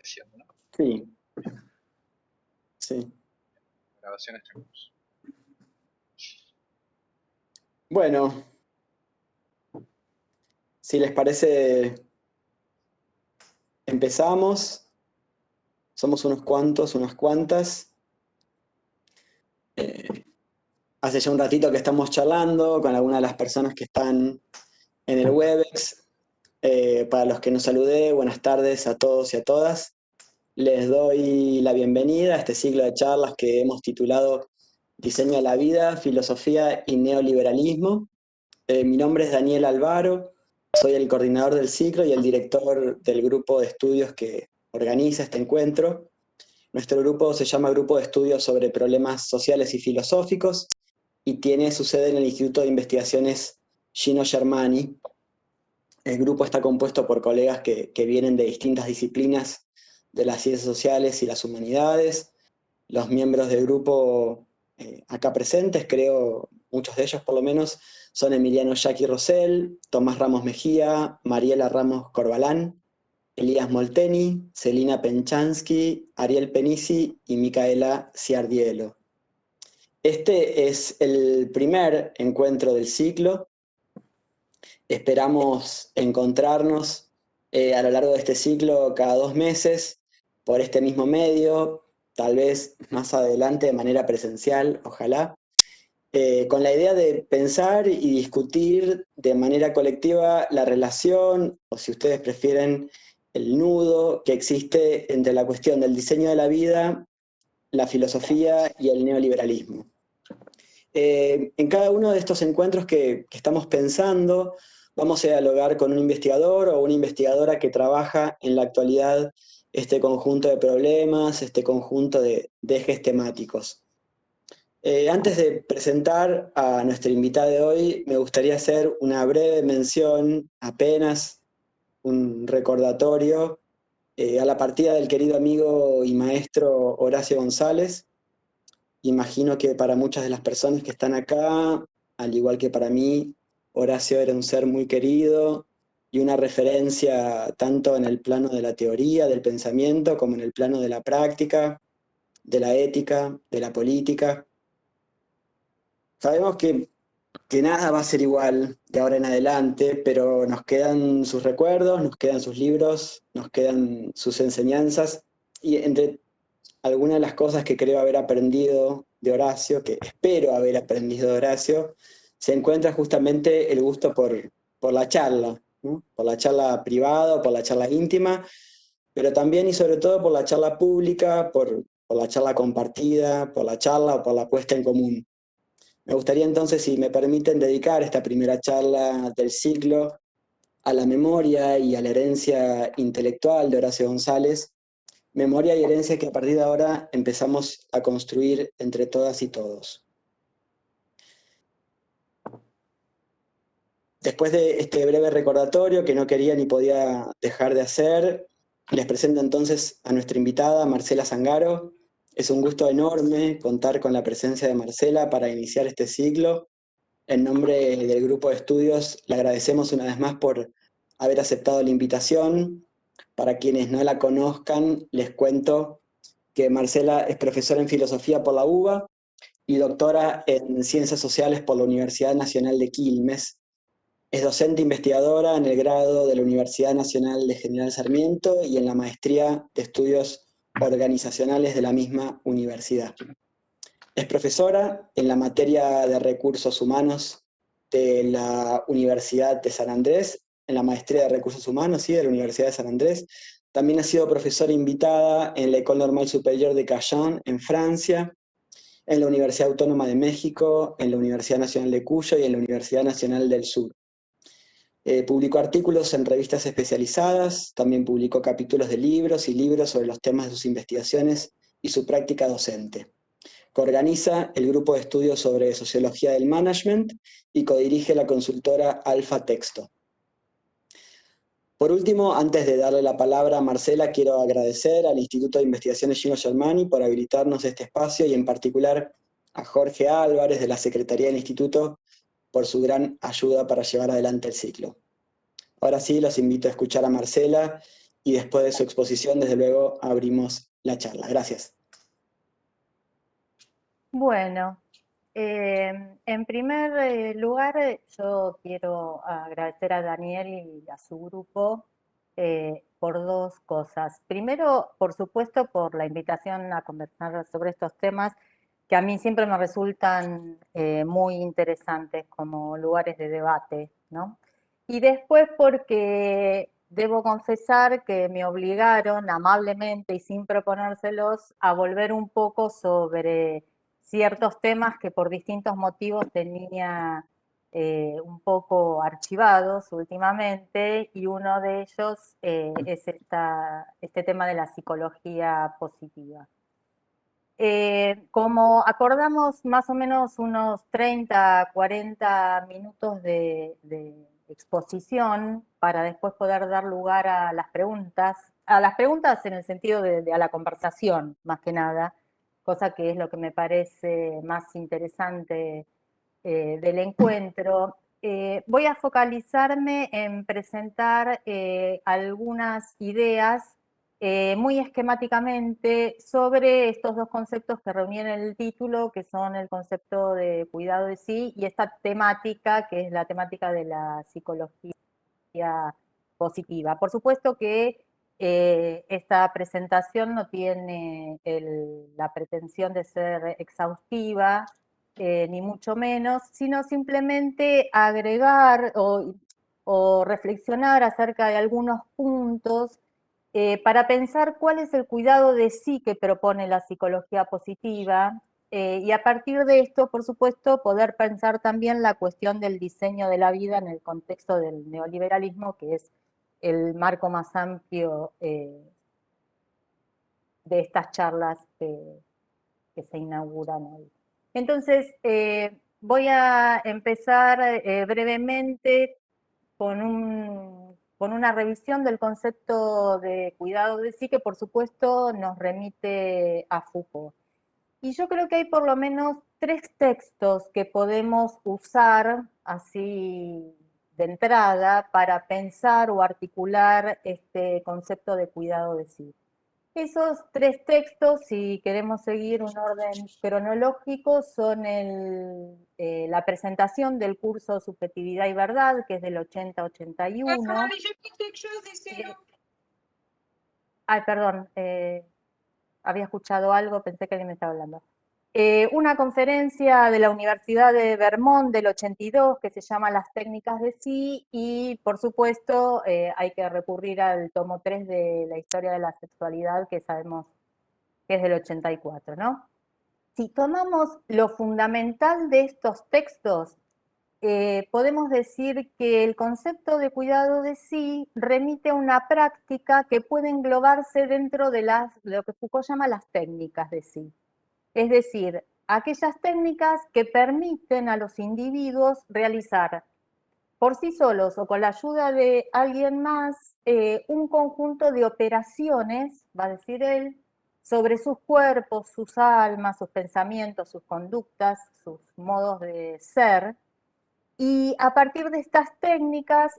diciendo, ¿no? Sí. Sí. Grabación está en curso. Bueno, si les parece, empezamos. Somos unos cuantos, unas cuantas. Hace ya un ratito que estamos charlando con algunas de las personas que están en el Webex. Para los que nos saludé, buenas tardes a todos y a todas. Les doy la bienvenida a este ciclo de charlas que hemos titulado Diseño de la vida, filosofía y neoliberalismo. Mi nombre es Daniel Alvaro, soy el coordinador del ciclo y el director del grupo de estudios que organiza este encuentro. Nuestro grupo se llama Grupo de Estudios sobre Problemas Sociales y Filosóficos y tiene su sede en el Instituto de Investigaciones Gino Germani. El grupo está compuesto por colegas que vienen de distintas disciplinas de las ciencias sociales y las humanidades. Los miembros del grupo acá presentes, creo, muchos de ellos por lo menos, son Emiliano Jacqui Rosell, Tomás Ramos Mejía, Mariela Ramos Corbalán, Elías Molteni, Celina Penchansky, Ariel Penisi y Micaela Ciardielo. Este es el primer encuentro del ciclo. Esperamos encontrarnos a lo largo de este ciclo cada 2 meses por este mismo medio, tal vez más adelante de manera presencial, ojalá, con la idea de pensar y discutir de manera colectiva la relación, o si ustedes prefieren, el nudo que existe entre la cuestión del diseño de la vida, la filosofía y el neoliberalismo. En cada uno de estos encuentros que estamos pensando, vamos a dialogar con un investigador o una investigadora que trabaja en la actualidad este conjunto de problemas, este conjunto de ejes temáticos. Antes de presentar a nuestra invitada de hoy, me gustaría hacer una breve mención, apenas un recordatorio, a la partida del querido amigo y maestro Horacio González. Imagino que para muchas de las personas que están acá, al igual que para mí, Horacio era un ser muy querido y una referencia tanto en el plano de la teoría, del pensamiento, como en el plano de la práctica, de la ética, de la política. Sabemos que nada va a ser igual de ahora en adelante, pero nos quedan sus recuerdos, nos quedan sus libros, nos quedan sus enseñanzas, y entre algunas de las cosas que creo haber aprendido de Horacio, que espero haber aprendido de Horacio, se encuentra justamente el gusto por la charla, ¿no? Por la charla privada, por la charla íntima, pero también y sobre todo por la charla pública, por la charla compartida, por la charla o por la puesta en común. Me gustaría entonces, si me permiten, dedicar esta primera charla del ciclo a la memoria y a la herencia intelectual de Horacio González, memoria y herencia que a partir de ahora empezamos a construir entre todas y todos. Después de este breve recordatorio que no quería ni podía dejar de hacer, les presento entonces a nuestra invitada, Marcela Zangaro. Es un gusto enorme contar con la presencia de Marcela para iniciar este ciclo. En nombre del grupo de estudios, le agradecemos una vez más por haber aceptado la invitación. Para quienes no la conozcan, les cuento que Marcela es profesora en filosofía por la UBA y doctora en ciencias sociales por la Universidad Nacional de Quilmes. Es docente investigadora en el grado de la Universidad Nacional de General Sarmiento y en la maestría de estudios organizacionales de la misma universidad. Es profesora en la materia de recursos humanos de la Universidad de San Andrés, en la maestría de recursos humanos, sí, de la Universidad de San Andrés. También ha sido profesora invitada en la École Normale Supérieure de Caen, en Francia, en la Universidad Autónoma de México, en la Universidad Nacional de Cuyo y en la Universidad Nacional del Sur. Publicó artículos en revistas especializadas, también publicó capítulos de libros y libros sobre los temas de sus investigaciones y su práctica docente. Coorganiza el grupo de estudios sobre sociología del management y codirige la consultora Alfa Texto. Por último, antes de darle la palabra a Marcela, quiero agradecer al Instituto de Investigaciones Gino Germani por habilitarnos este espacio y en particular a Jorge Álvarez de la Secretaría del Instituto por su gran ayuda para llevar adelante el ciclo. Ahora sí, los invito a escuchar a Marcela y después de su exposición, desde luego, abrimos la charla. Gracias. Bueno, en primer lugar, yo quiero agradecer a Daniel y a su grupo por dos cosas. Primero, por supuesto, por la invitación a conversar sobre estos temas que a mí siempre me resultan muy interesantes como lugares de debate, ¿no? Y después porque debo confesar que me obligaron amablemente y sin proponérselos a volver un poco sobre ciertos temas que por distintos motivos tenía un poco archivados últimamente, y uno de ellos es este tema de la psicología positiva. Como acordamos más o menos unos 30, 40 minutos de exposición para después poder dar lugar a las preguntas en el sentido de a la conversación, más que nada, cosa que es lo que me parece más interesante del encuentro. Voy a focalizarme en presentar algunas ideas muy esquemáticamente sobre estos dos conceptos que reunían en el título, que son el concepto de cuidado de sí y esta temática, que es la temática de la psicología positiva. Por supuesto que esta presentación no tiene la pretensión de ser exhaustiva, ni mucho menos, sino simplemente agregar o reflexionar acerca de algunos puntos para pensar cuál es el cuidado de sí que propone la psicología positiva, y a partir de esto, por supuesto, poder pensar también la cuestión del diseño de la vida en el contexto del neoliberalismo, que es el marco más amplio de estas charlas que se inauguran hoy. Entonces, voy a empezar brevemente con una revisión del concepto de cuidado de sí, que por supuesto nos remite a Foucault. Y yo creo que hay por lo menos tres textos que podemos usar así de entrada para pensar o articular este concepto de cuidado de sí. Esos tres textos, si queremos seguir un orden cronológico, son la presentación del curso Subjetividad y Verdad, que es del 80-81. Ay, perdón, había escuchado algo, pensé que alguien me estaba hablando. Una conferencia de la Universidad de Vermont del 82 que se llama Las técnicas de sí, y por supuesto hay que recurrir al tomo 3 de la historia de la sexualidad, que sabemos que es del 84, ¿no? Si tomamos lo fundamental de estos textos, podemos decir que el concepto de cuidado de sí remite a una práctica que puede englobarse dentro de lo que Foucault llama las técnicas de sí. Es decir, aquellas técnicas que permiten a los individuos realizar por sí solos o con la ayuda de alguien más un conjunto de operaciones, va a decir él, sobre sus cuerpos, sus almas, sus pensamientos, sus conductas, sus modos de ser. Y a partir de estas técnicas,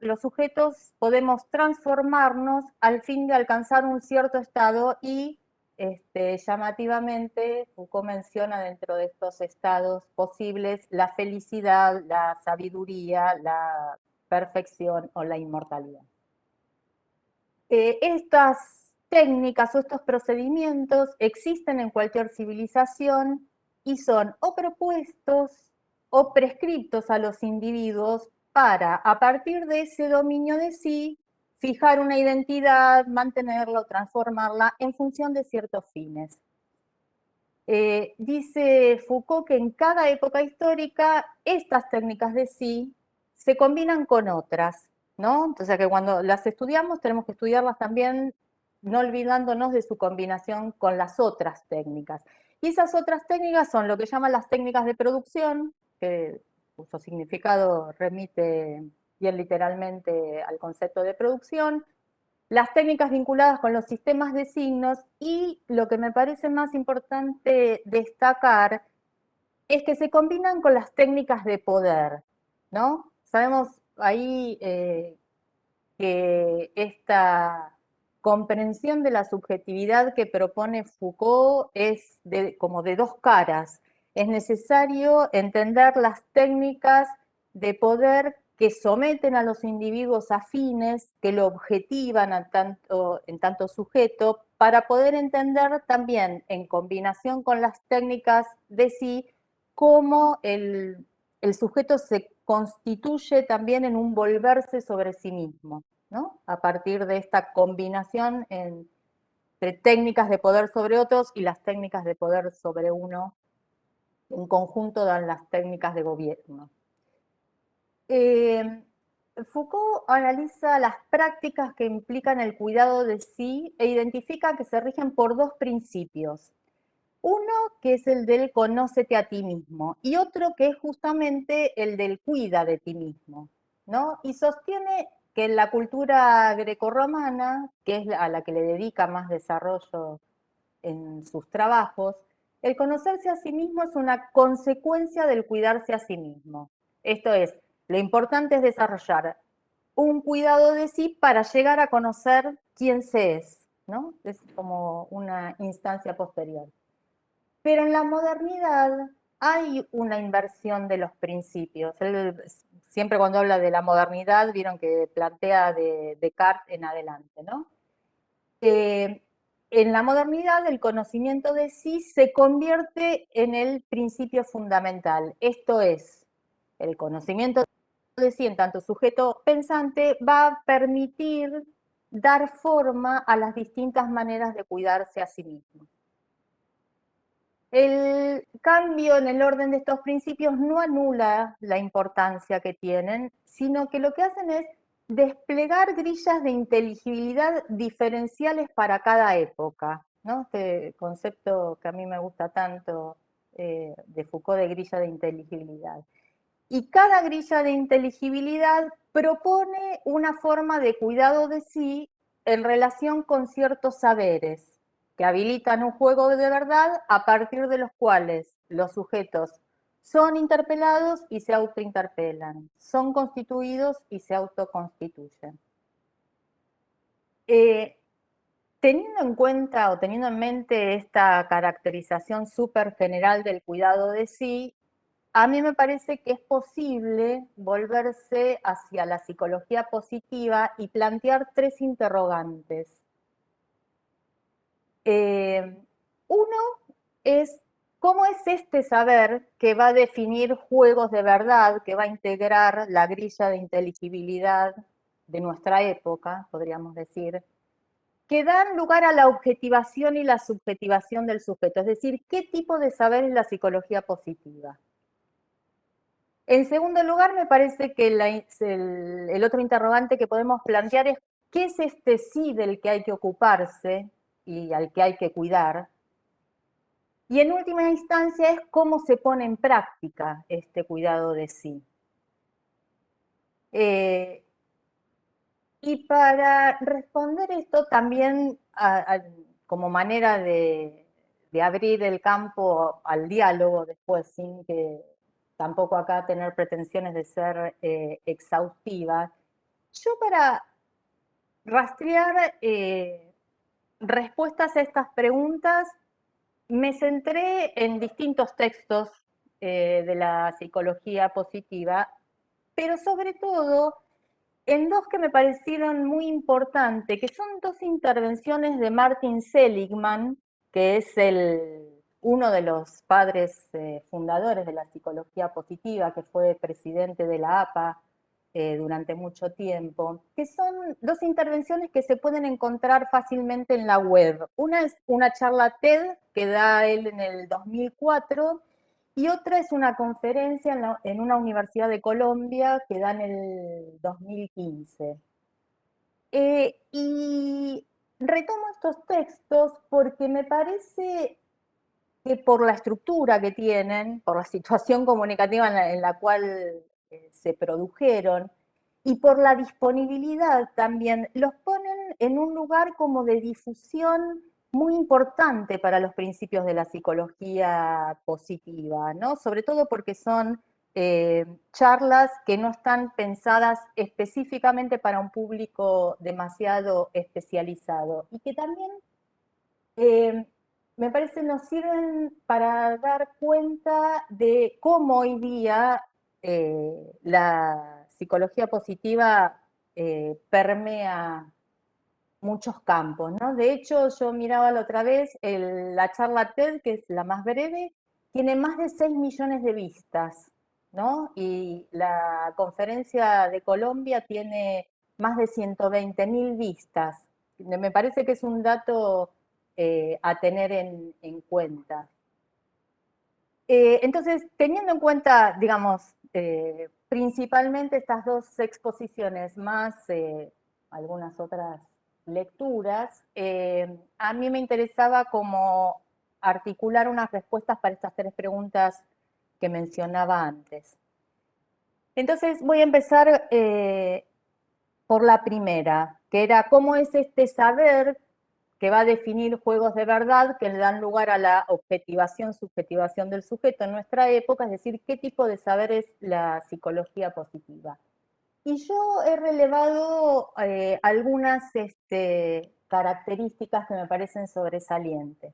los sujetos podemos transformarnos al fin de alcanzar un cierto estado y llamativamente Foucault menciona dentro de estos estados posibles la felicidad, la sabiduría, la perfección o la inmortalidad. Estas técnicas o estos procedimientos existen en cualquier civilización y son o propuestos o prescriptos a los individuos para, a partir de ese dominio de sí, fijar una identidad, mantenerla o transformarla en función de ciertos fines. Dice Foucault que en cada época histórica estas técnicas de sí se combinan con otras, ¿no? Entonces, que cuando las estudiamos tenemos que estudiarlas también no olvidándonos de su combinación con las otras técnicas. Y esas otras técnicas son lo que llaman las técnicas de producción, que su significado remite bien literalmente al concepto de producción, las técnicas vinculadas con los sistemas de signos, y lo que me parece más importante destacar es que se combinan con las técnicas de poder, ¿no? Sabemos ahí que comprensión de la subjetividad que propone Foucault es como de dos caras. Es necesario entender las técnicas de poder que someten a los individuos afines, que lo objetivan en tanto sujeto, para poder entender también, en combinación con las técnicas de sí, cómo el sujeto se constituye también en un volverse sobre sí mismo, ¿no? A partir de esta combinación entre técnicas de poder sobre otros y las técnicas de poder sobre uno. En conjunto dan las técnicas de gobierno. Foucault analiza las prácticas que implican el cuidado de sí e identifica que se rigen por dos principios. Uno que es el del conócete a ti mismo y otro que es justamente el del cuida de ti mismo, ¿no? Y sostiene que en la cultura grecorromana, que es a la que le dedica más desarrollo en sus trabajos, el conocerse a sí mismo es una consecuencia del cuidarse a sí mismo. Esto es, lo importante es desarrollar un cuidado de sí para llegar a conocer quién se es, ¿no? Es como una instancia posterior. Pero en la modernidad hay una inversión de los principios. Él, siempre cuando habla de la modernidad, vieron que plantea de Descartes en adelante, ¿no? En la modernidad, el conocimiento de sí se convierte en el principio fundamental. Esto es, el conocimiento de sí en tanto sujeto pensante va a permitir dar forma a las distintas maneras de cuidarse a sí mismo. El cambio en el orden de estos principios no anula la importancia que tienen, sino que lo que hacen es desplegar grillas de inteligibilidad diferenciales para cada época, ¿no? Este concepto que a mí me gusta tanto de Foucault de grilla de inteligibilidad. Y cada grilla de inteligibilidad propone una forma de cuidado de sí en relación con ciertos saberes que habilitan un juego de verdad a partir de los cuales los sujetos son interpelados y se autointerpelan, son constituidos y se autoconstituyen. Teniendo en cuenta o teniendo en mente esta caracterización súper general del cuidado de sí, a mí me parece que es posible volverse hacia la psicología positiva y plantear tres interrogantes. Uno es, ¿cómo es este saber que va a definir juegos de verdad, que va a integrar la grilla de inteligibilidad de nuestra época, podríamos decir, que dan lugar a la objetivación y la subjetivación del sujeto? Es decir, ¿qué tipo de saber es la psicología positiva? En segundo lugar, me parece que el otro interrogante que podemos plantear es ¿qué es este sí del que hay que ocuparse y al que hay que cuidar? Y en última instancia es cómo se pone en práctica este cuidado de sí. Y para responder esto también como manera de abrir el campo al diálogo después, sin que tampoco acá tener pretensiones de ser exhaustiva, yo para rastrear respuestas a estas preguntas me centré en distintos textos de la psicología positiva, pero sobre todo en dos que me parecieron muy importantes, que son dos intervenciones de Martin Seligman, que es uno de los padres fundadores de la psicología positiva, que fue presidente de la APA durante mucho tiempo, que son dos intervenciones que se pueden encontrar fácilmente en la web. Una es una charla TED que da él en el 2004, y otra es una conferencia en una universidad de Colombia que da en el 2015. Y retomo estos textos porque me parece que por la estructura que tienen, por la situación comunicativa en la cual se produjeron y por la disponibilidad también, los ponen en un lugar como de difusión muy importante para los principios de la psicología positiva, ¿no? Sobre todo porque son charlas que no están pensadas específicamente para un público demasiado especializado y que también me parece nos sirven para dar cuenta de cómo hoy día la psicología positiva permea muchos campos, ¿no? De hecho, yo miraba la otra vez la charla TED, que es la más breve, tiene más de 6 millones de vistas, ¿no? Y la conferencia de Colombia tiene más de 120.000 vistas. Me parece que es un dato a tener en cuenta. Entonces, teniendo en cuenta, digamos, principalmente estas dos exposiciones, más algunas otras lecturas, a mí me interesaba como articular unas respuestas para estas tres preguntas que mencionaba antes. Entonces, voy a empezar por la primera, que era cómo es este saber que va a definir juegos de verdad que le dan lugar a la objetivación, subjetivación del sujeto en nuestra época, es decir, qué tipo de saber es la psicología positiva. Y yo he relevado algunas características que me parecen sobresalientes.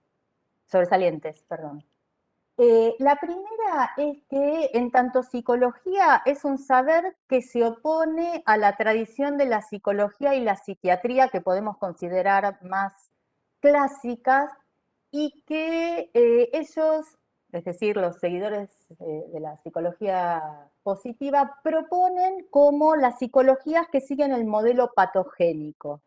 La primera es que en tanto psicología es un saber que se opone a la tradición de la psicología y la psiquiatría que podemos considerar más clásicas y que ellos, es decir, los seguidores de la psicología positiva, proponen como las psicologías que siguen el modelo patogénico.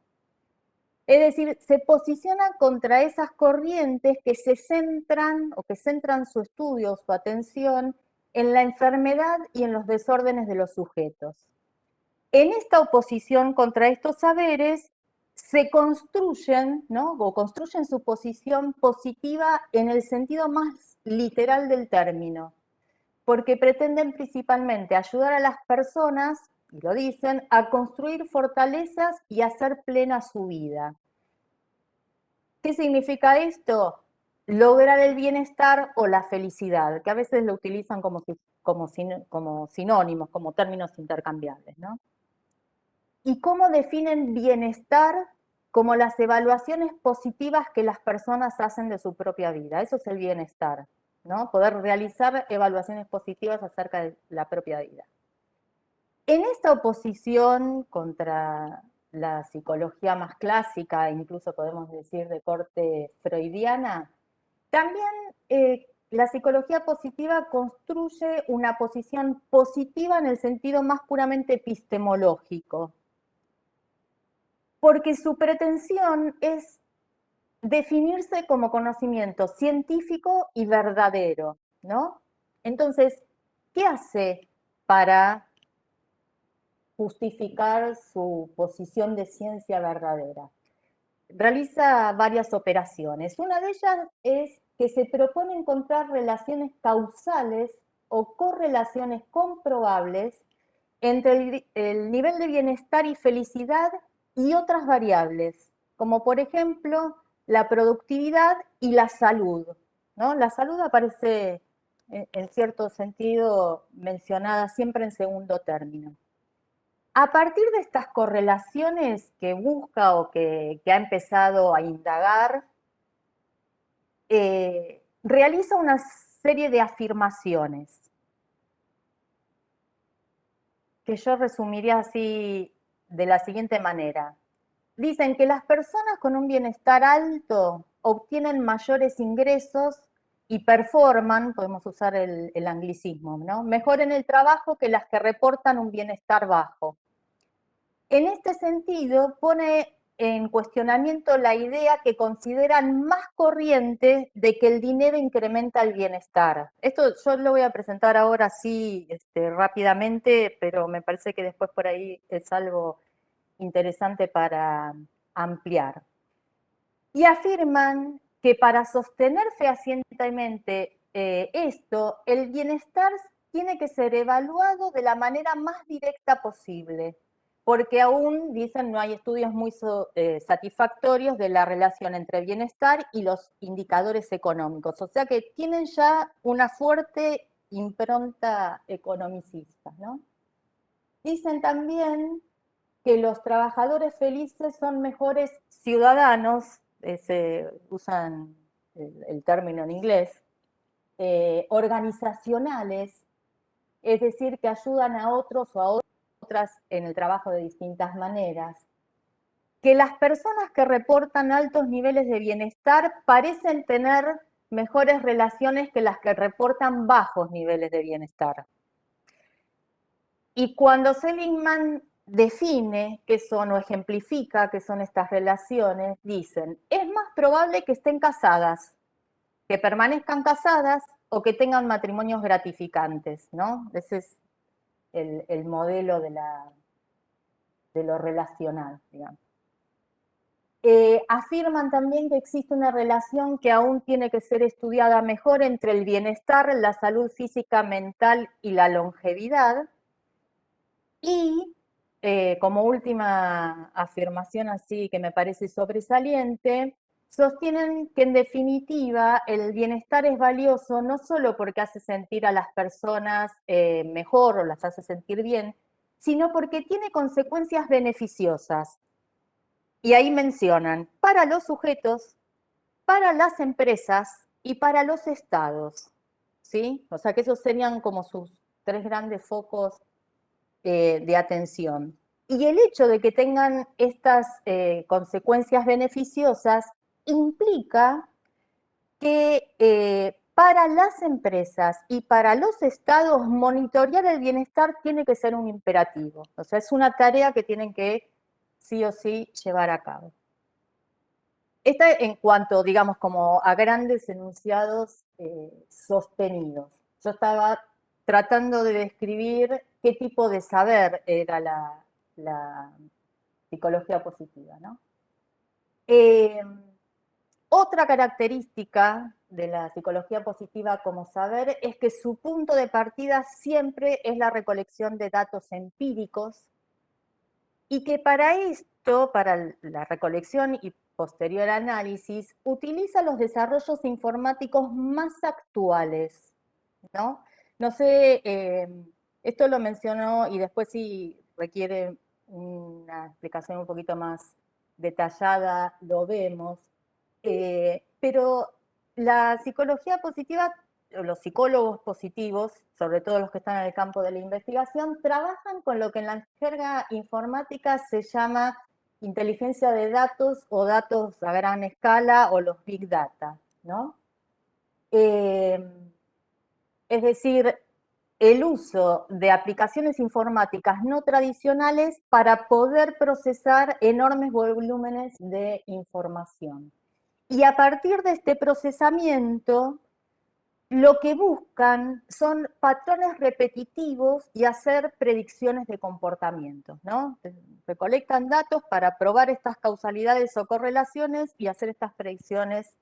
Es decir, se posiciona contra esas corrientes que se centran o que centran su estudio, su atención en la enfermedad y en los desórdenes de los sujetos. En esta oposición contra estos saberes se construyen, ¿no? O construyen su posición positiva en el sentido más literal del término, porque pretenden principalmente ayudar a las personas, y lo dicen, a construir fortalezas y hacer plena su vida. ¿Qué significa esto? Lograr el bienestar o la felicidad, que a veces lo utilizan como sinónimos, como términos intercambiables, ¿no? ¿Y cómo definen bienestar? Como las evaluaciones positivas que las personas hacen de su propia vida. Eso es el bienestar, ¿no? Poder realizar evaluaciones positivas acerca de la propia vida. En esta oposición contra la psicología más clásica, incluso podemos decir de corte freudiana, también la psicología positiva construye una posición positiva en el sentido más puramente epistemológico, porque su pretensión es definirse como conocimiento científico y verdadero, ¿no? Entonces, ¿qué hace para justificar su posición de ciencia verdadera? Realiza varias operaciones. Una de ellas es que se propone encontrar relaciones causales o correlaciones comprobables entre el nivel de bienestar y felicidad y otras variables, como por ejemplo la productividad y la salud, ¿no? La salud aparece en cierto sentido mencionada siempre en segundo término. A partir de estas correlaciones que busca o que ha empezado a indagar, realiza una serie de afirmaciones que yo resumiría así de la siguiente manera. Dicen que las personas con un bienestar alto obtienen mayores ingresos y performan, podemos usar el anglicismo, ¿no? Mejor en el trabajo que las que reportan un bienestar bajo. En este sentido, pone en cuestionamiento la idea que consideran más corriente de que el dinero incrementa el bienestar. Esto yo lo voy a presentar ahora sí rápidamente, pero me parece que después por ahí es algo interesante para ampliar. Y afirman que para sostener fehacientemente esto, el bienestar tiene que ser evaluado de la manera más directa posible, porque aún, dicen, no hay estudios muy satisfactorios de la relación entre bienestar y los indicadores económicos. O sea que tienen ya una fuerte impronta economicista, ¿no? Dicen también que los trabajadores felices son mejores ciudadanos, usan el término en inglés, organizacionales, es decir, que ayudan a otros o a otras en el trabajo de distintas maneras, que las personas que reportan altos niveles de bienestar parecen tener mejores relaciones que las que reportan bajos niveles de bienestar. Y cuando Seligman define qué son o ejemplifica qué son estas relaciones, dicen, es más probable que estén casadas, que permanezcan casadas o que tengan matrimonios gratificantes, ¿no? Ese es el modelo de lo relacional, digamos. Afirman también que existe una relación que aún tiene que ser estudiada mejor entre el bienestar, la salud física, mental y la longevidad. Y como última afirmación así que me parece sobresaliente, sostienen que en definitiva el bienestar es valioso no solo porque hace sentir a las personas mejor o las hace sentir bien, sino porque tiene consecuencias beneficiosas. Y ahí mencionan para los sujetos, para las empresas y para los estados, ¿sí? O sea que esos serían como sus tres grandes focos de atención. Y el hecho de que tengan estas consecuencias beneficiosas implica que para las empresas y para los estados monitorear el bienestar tiene que ser un imperativo. O sea, es una tarea que tienen que sí o sí llevar a cabo. Esta en cuanto, digamos, como a grandes enunciados sostenidos. Yo estaba tratando de describir qué tipo de saber era la psicología positiva, ¿no? Otra característica de la psicología positiva como saber es que su punto de partida siempre es la recolección de datos empíricos y que para esto, para la recolección y posterior análisis, utiliza los desarrollos informáticos más actuales, ¿no? No sé, esto lo mencionó y después si requiere una explicación un poquito más detallada, lo vemos, pero la psicología positiva, los psicólogos positivos, sobre todo los que están en el campo de la investigación, trabajan con lo que en la jerga informática se llama inteligencia de datos o datos a gran escala o los big data, ¿no? Es decir, el uso de aplicaciones informáticas no tradicionales para poder procesar enormes volúmenes de información. Y a partir de este procesamiento, lo que buscan son patrones repetitivos y hacer predicciones de comportamientos, ¿no? Recolectan datos para probar estas causalidades o correlaciones y hacer estas predicciones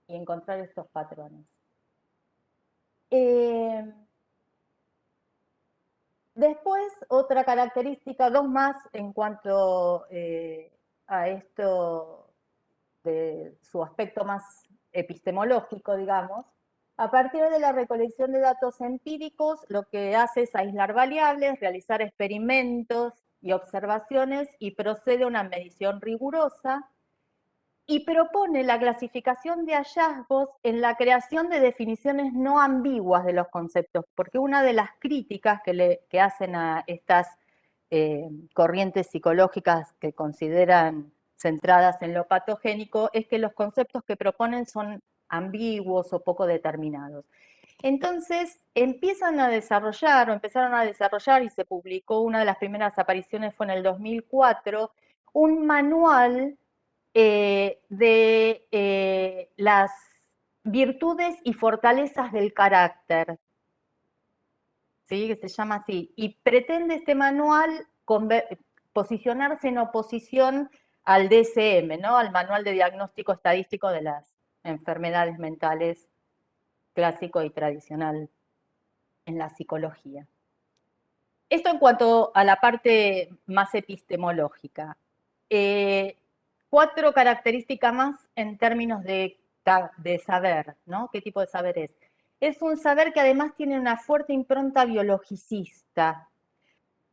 y encontrar estos patrones. Después, otra característica, dos más en cuanto a esto de su aspecto más epistemológico, digamos. A partir de la recolección de datos empíricos, lo que hace es aislar variables, realizar experimentos y observaciones y procede a una medición rigurosa y propone la clasificación de hallazgos en la creación de definiciones no ambiguas de los conceptos, porque una de las críticas que hacen a estas corrientes psicológicas que consideran centradas en lo patogénico es que los conceptos que proponen son ambiguos o poco determinados. Entonces empezaron a desarrollar y se publicó, una de las primeras apariciones fue en el 2004, un manual de las virtudes y fortalezas del carácter, ¿sí? Que se llama así, y pretende este manual posicionarse en oposición al DSM, ¿no? Al Manual de Diagnóstico Estadístico de las Enfermedades Mentales clásico y tradicional en la psicología. Esto en cuanto a la parte más epistemológica. Cuatro características más en términos de saber, ¿no? ¿Qué tipo de saber es? es un saber que además tiene una fuerte impronta biologicista.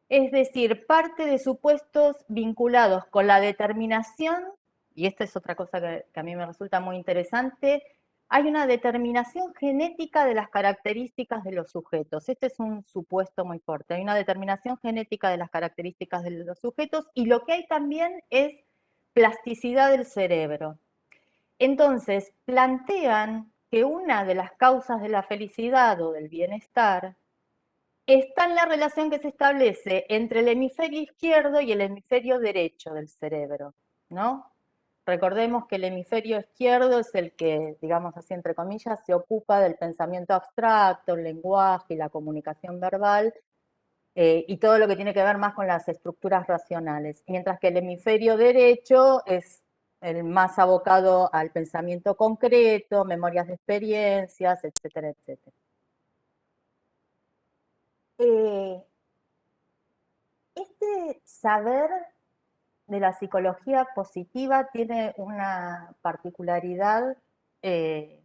Es decir, parte de supuestos vinculados con la determinación, y esta es otra cosa que a mí me resulta muy interesante, hay una determinación genética de las características de los sujetos. Este es un supuesto muy fuerte. Hay una determinación genética de las características de los sujetos y lo que hay también es plasticidad del cerebro. Entonces, plantean que una de las causas de la felicidad o del bienestar está en la relación que se establece entre el hemisferio izquierdo y el hemisferio derecho del cerebro, ¿no? Recordemos que el hemisferio izquierdo es el que, digamos así entre comillas, se ocupa del pensamiento abstracto, el lenguaje y la comunicación verbal, y todo lo que tiene que ver más con las estructuras racionales, mientras que el hemisferio derecho es el más abocado al pensamiento concreto, memorias de experiencias, etcétera, etcétera. Este saber de la psicología positiva tiene una particularidad que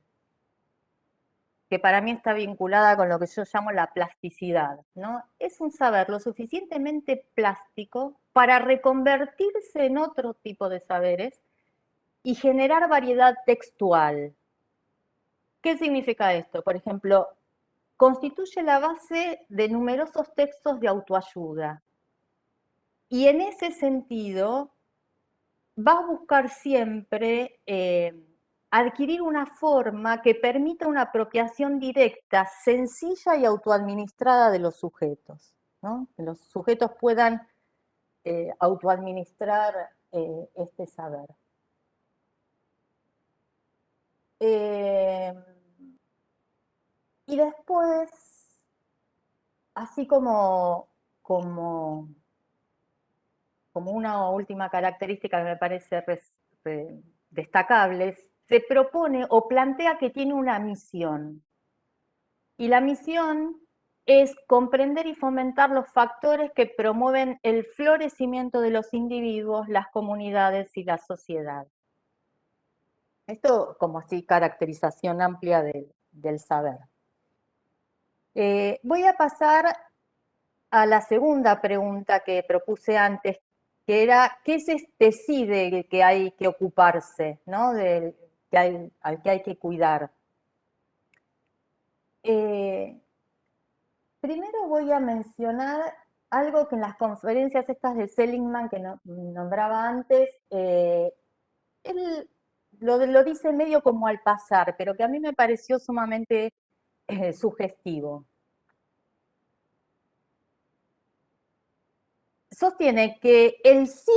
para mí está vinculada con lo que yo llamo la plasticidad, ¿no? Es un saber lo suficientemente plástico para reconvertirse en otro tipo de saberes y generar variedad textual. ¿Qué significa esto? Por ejemplo, constituye la base de numerosos textos de autoayuda. Y en ese sentido, va a buscar siempre adquirir una forma que permita una apropiación directa, sencilla y autoadministrada de los sujetos, ¿no? Que los sujetos puedan autoadministrar este saber. Y después, así como una última característica que me parece destacable, se propone o plantea que tiene una misión. Y la misión es comprender y fomentar los factores que promueven el florecimiento de los individuos, las comunidades y la sociedad. Esto como así caracterización amplia del saber. Voy a pasar a la segunda pregunta que propuse antes, que era, ¿qué se decide que hay que ocuparse, ¿no? Al que hay que cuidar? Primero voy a mencionar algo que en las conferencias estas de Seligman que nombraba antes, él lo dice medio como al pasar, pero que a mí me pareció sumamente sugestivo. Sostiene que el sí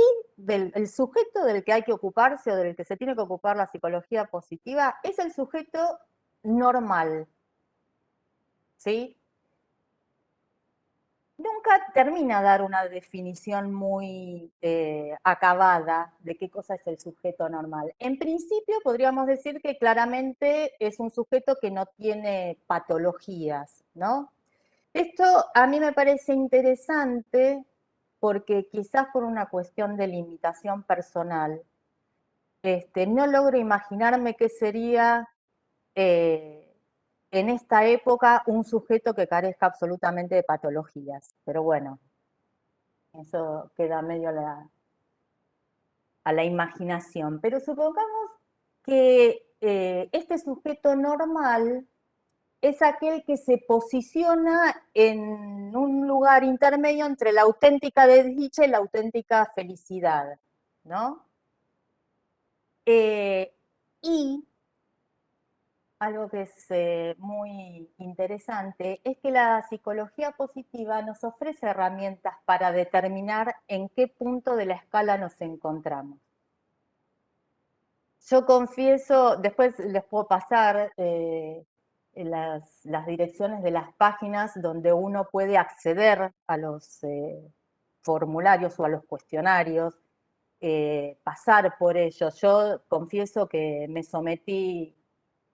el sujeto del que hay que ocuparse o del que se tiene que ocupar la psicología positiva es el sujeto normal, ¿sí? Nunca termina de dar una definición muy acabada de qué cosa es el sujeto normal. En principio podríamos decir que claramente es un sujeto que no tiene patologías, ¿no? Esto a mí me parece interesante porque quizás por una cuestión de limitación personal, no logro imaginarme qué sería en esta época un sujeto que carezca absolutamente de patologías. Pero bueno, eso queda medio a la imaginación. Pero supongamos que este sujeto normal es aquel que se posiciona en un lugar intermedio entre la auténtica desdicha y la auténtica felicidad, ¿no? Y algo que es muy interesante es que la psicología positiva nos ofrece herramientas para determinar en qué punto de la escala nos encontramos. Yo confieso, después les puedo pasar las direcciones de las páginas donde uno puede acceder a los formularios o a los cuestionarios, pasar por ellos. Yo confieso que me sometí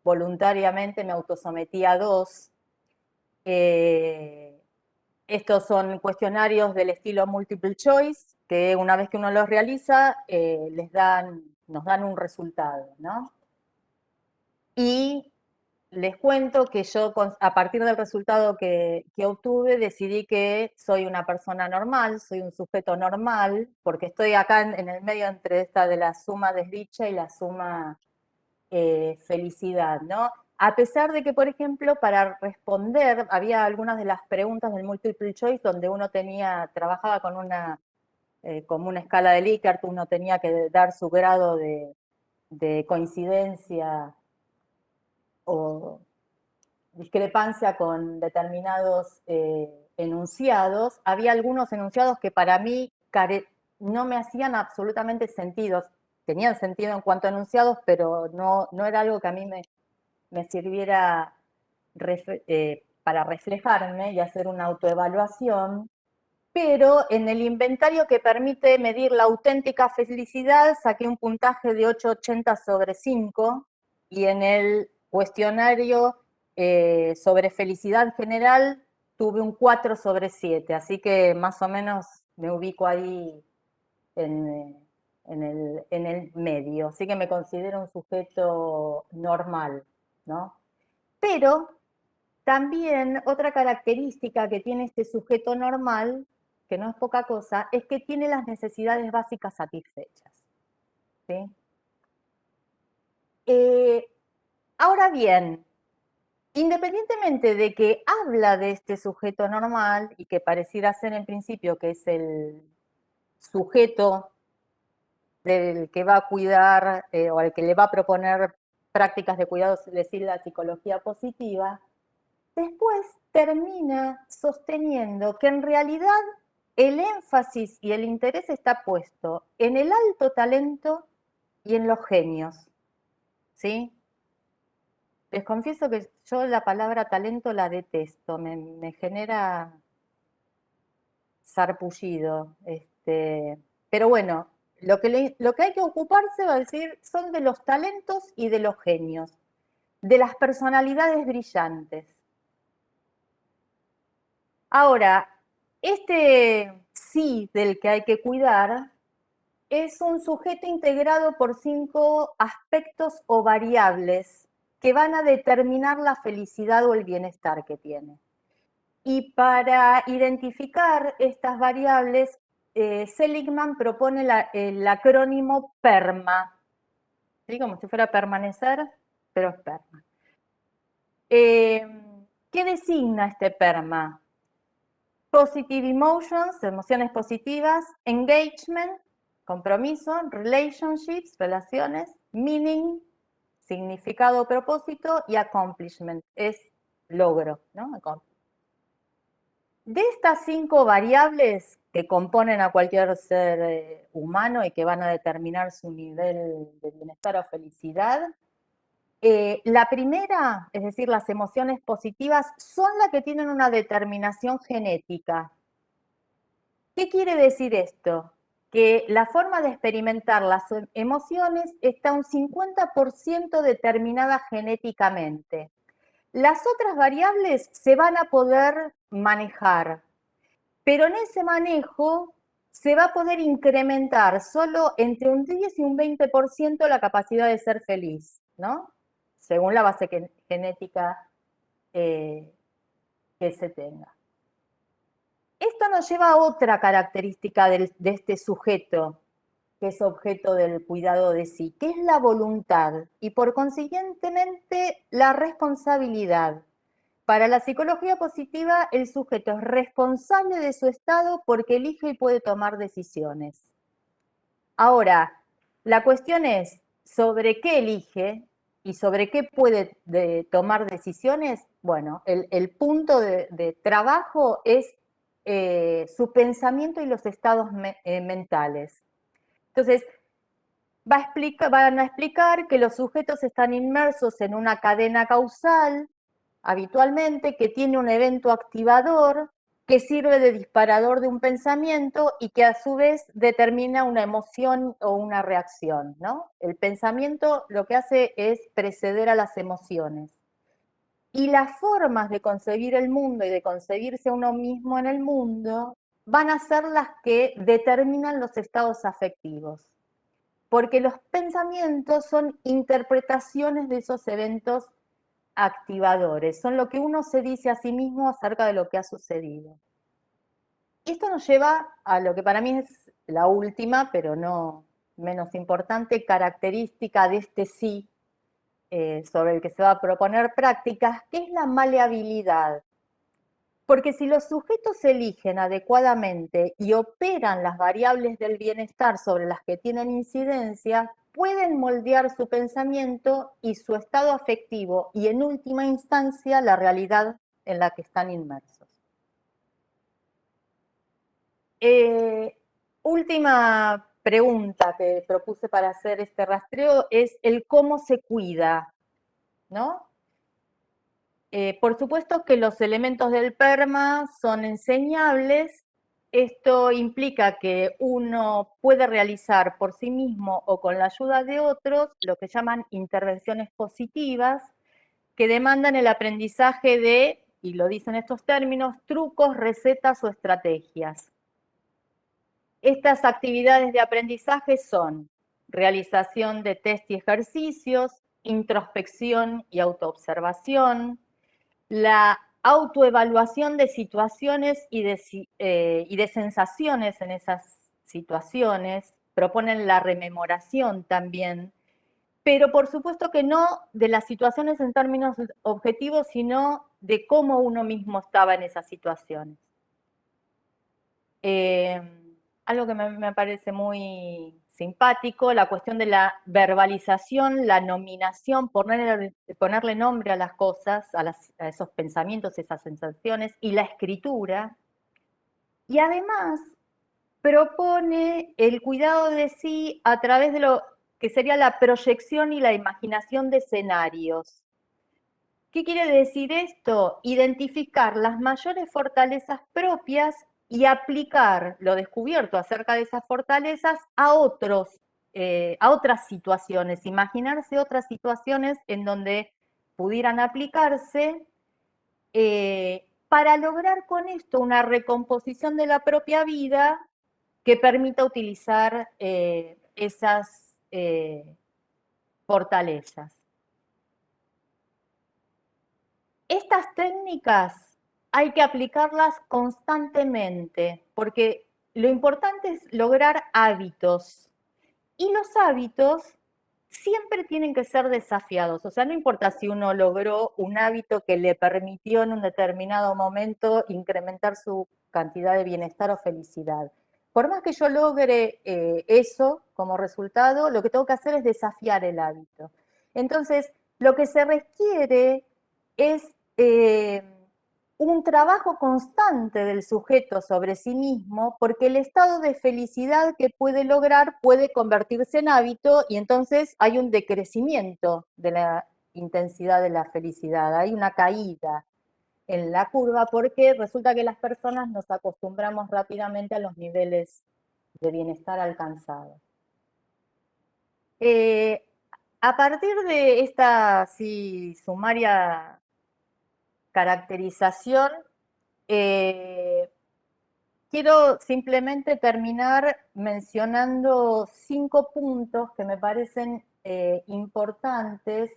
voluntariamente, me autosometí a 2. Estos son cuestionarios del estilo multiple choice, que una vez que uno los realiza, nos dan un resultado, ¿no? Y les cuento que yo, a partir del resultado que obtuve, decidí que soy una persona normal, soy un sujeto normal, porque estoy acá en el medio entre esta de la suma desdicha y la suma felicidad, ¿no? A pesar de que, por ejemplo, para responder, había algunas de las preguntas del multiple choice donde uno trabajaba con como una escala de Likert, uno tenía que dar su grado de coincidencia o discrepancia con determinados enunciados. Había algunos enunciados que para mí no me hacían absolutamente sentido. Tenían sentido en cuanto a enunciados, pero no era algo que a mí me sirviera para reflejarme y hacer una autoevaluación. Pero en el inventario que permite medir la auténtica felicidad saqué un puntaje de 8,80 sobre 5 y en el cuestionario sobre felicidad general tuve un 4 sobre 7, así que más o menos me ubico ahí en el medio, así que me considero un sujeto normal, ¿no? Pero también otra característica que tiene este sujeto normal, que no es poca cosa, es que tiene las necesidades básicas satisfechas. ¿Sí? Ahora bien, independientemente de que habla de este sujeto normal y que pareciera ser en principio que es el sujeto del que va a cuidar o al que le va a proponer prácticas de cuidado, es decir, la psicología positiva, después termina sosteniendo que en realidad el énfasis y el interés está puesto en el alto talento y en los genios, ¿sí? Les confieso que yo la palabra talento la detesto, me genera sarpullido, pero bueno, lo que hay que ocuparse, va a decir, son de los talentos y de los genios, de las personalidades brillantes. Ahora, este sí del que hay que cuidar es un sujeto integrado por 5 aspectos o variables que van a determinar la felicidad o el bienestar que tiene. Y para identificar estas variables, Seligman propone el acrónimo PERMA, ¿sí? Como si fuera permanecer, pero es PERMA. ¿Qué designa este PERMA? Positive emotions, emociones positivas, engagement, compromiso, relationships, relaciones, meaning, significado o propósito, y accomplishment, es logro, ¿no? De estas 5 variables que componen a cualquier ser humano y que van a determinar su nivel de bienestar o felicidad, la primera, es decir, las emociones positivas, son las que tienen una determinación genética. ¿Qué quiere decir esto? Que la forma de experimentar las emociones está un 50% determinada genéticamente. Las otras variables se van a poder manejar, pero en ese manejo se va a poder incrementar solo entre un 10 y un 20% la capacidad de ser feliz, ¿no? Según la base genética que se tenga. Esto nos lleva a otra característica de este sujeto, que es objeto del cuidado de sí, que es la voluntad y por consiguientemente la responsabilidad. Para la psicología positiva, el sujeto es responsable de su estado porque elige y puede tomar decisiones. Ahora, la cuestión es sobre qué elige y sobre qué puede tomar decisiones. Bueno, el punto de trabajo es su pensamiento y los estados mentales. Entonces, van a explicar que los sujetos están inmersos en una cadena causal, habitualmente, que tiene un evento activador, que sirve de disparador de un pensamiento y que a su vez determina una emoción o una reacción, ¿no? El pensamiento lo que hace es preceder a las emociones. Y las formas de concebir el mundo y de concebirse a uno mismo en el mundo van a ser las que determinan los estados afectivos. Porque los pensamientos son interpretaciones de esos eventos activadores, son lo que uno se dice a sí mismo acerca de lo que ha sucedido. Esto nos lleva a lo que para mí es la última, pero no menos importante, característica de este sí sobre el que se va a proponer prácticas, que es la maleabilidad. Porque si los sujetos eligen adecuadamente y operan las variables del bienestar sobre las que tienen incidencia, pueden moldear su pensamiento y su estado afectivo y en última instancia la realidad en la que están inmersos. Última pregunta que propuse para hacer este rastreo es el cómo se cuida, ¿no? Por supuesto que los elementos del PERMA son enseñables. Esto implica que uno puede realizar por sí mismo o con la ayuda de otros lo que llaman intervenciones positivas, que demandan el aprendizaje de, y lo dicen estos términos, trucos, recetas o estrategias. Estas actividades de aprendizaje son realización de test y ejercicios, introspección y autoobservación, la autoevaluación de situaciones y de sensaciones en esas situaciones, proponen la rememoración también, pero por supuesto que no de las situaciones en términos objetivos, sino de cómo uno mismo estaba en esas situaciones. Algo que me parece muy simpático, la cuestión de la verbalización, la nominación, ponerle nombre a las cosas, a esos pensamientos, esas sensaciones, y la escritura. Y además propone el cuidado de sí a través de lo que sería la proyección y la imaginación de escenarios. ¿Qué quiere decir esto? Identificar las mayores fortalezas propias y aplicar lo descubierto acerca de esas fortalezas a otras situaciones, imaginarse otras situaciones en donde pudieran aplicarse para lograr con esto una recomposición de la propia vida que permita utilizar esas fortalezas. Estas técnicas hay que aplicarlas constantemente, porque lo importante es lograr hábitos. Y los hábitos siempre tienen que ser desafiados. O sea, no importa si uno logró un hábito que le permitió en un determinado momento incrementar su cantidad de bienestar o felicidad. Por más que yo logre eso como resultado, lo que tengo que hacer es desafiar el hábito. Entonces, lo que se requiere es un trabajo constante del sujeto sobre sí mismo, porque el estado de felicidad que puede lograr puede convertirse en hábito y entonces hay un decrecimiento de la intensidad de la felicidad, hay una caída en la curva porque resulta que las personas nos acostumbramos rápidamente a los niveles de bienestar alcanzados. A partir de esta sumaria caracterización, quiero simplemente terminar mencionando 5 puntos que me parecen importantes,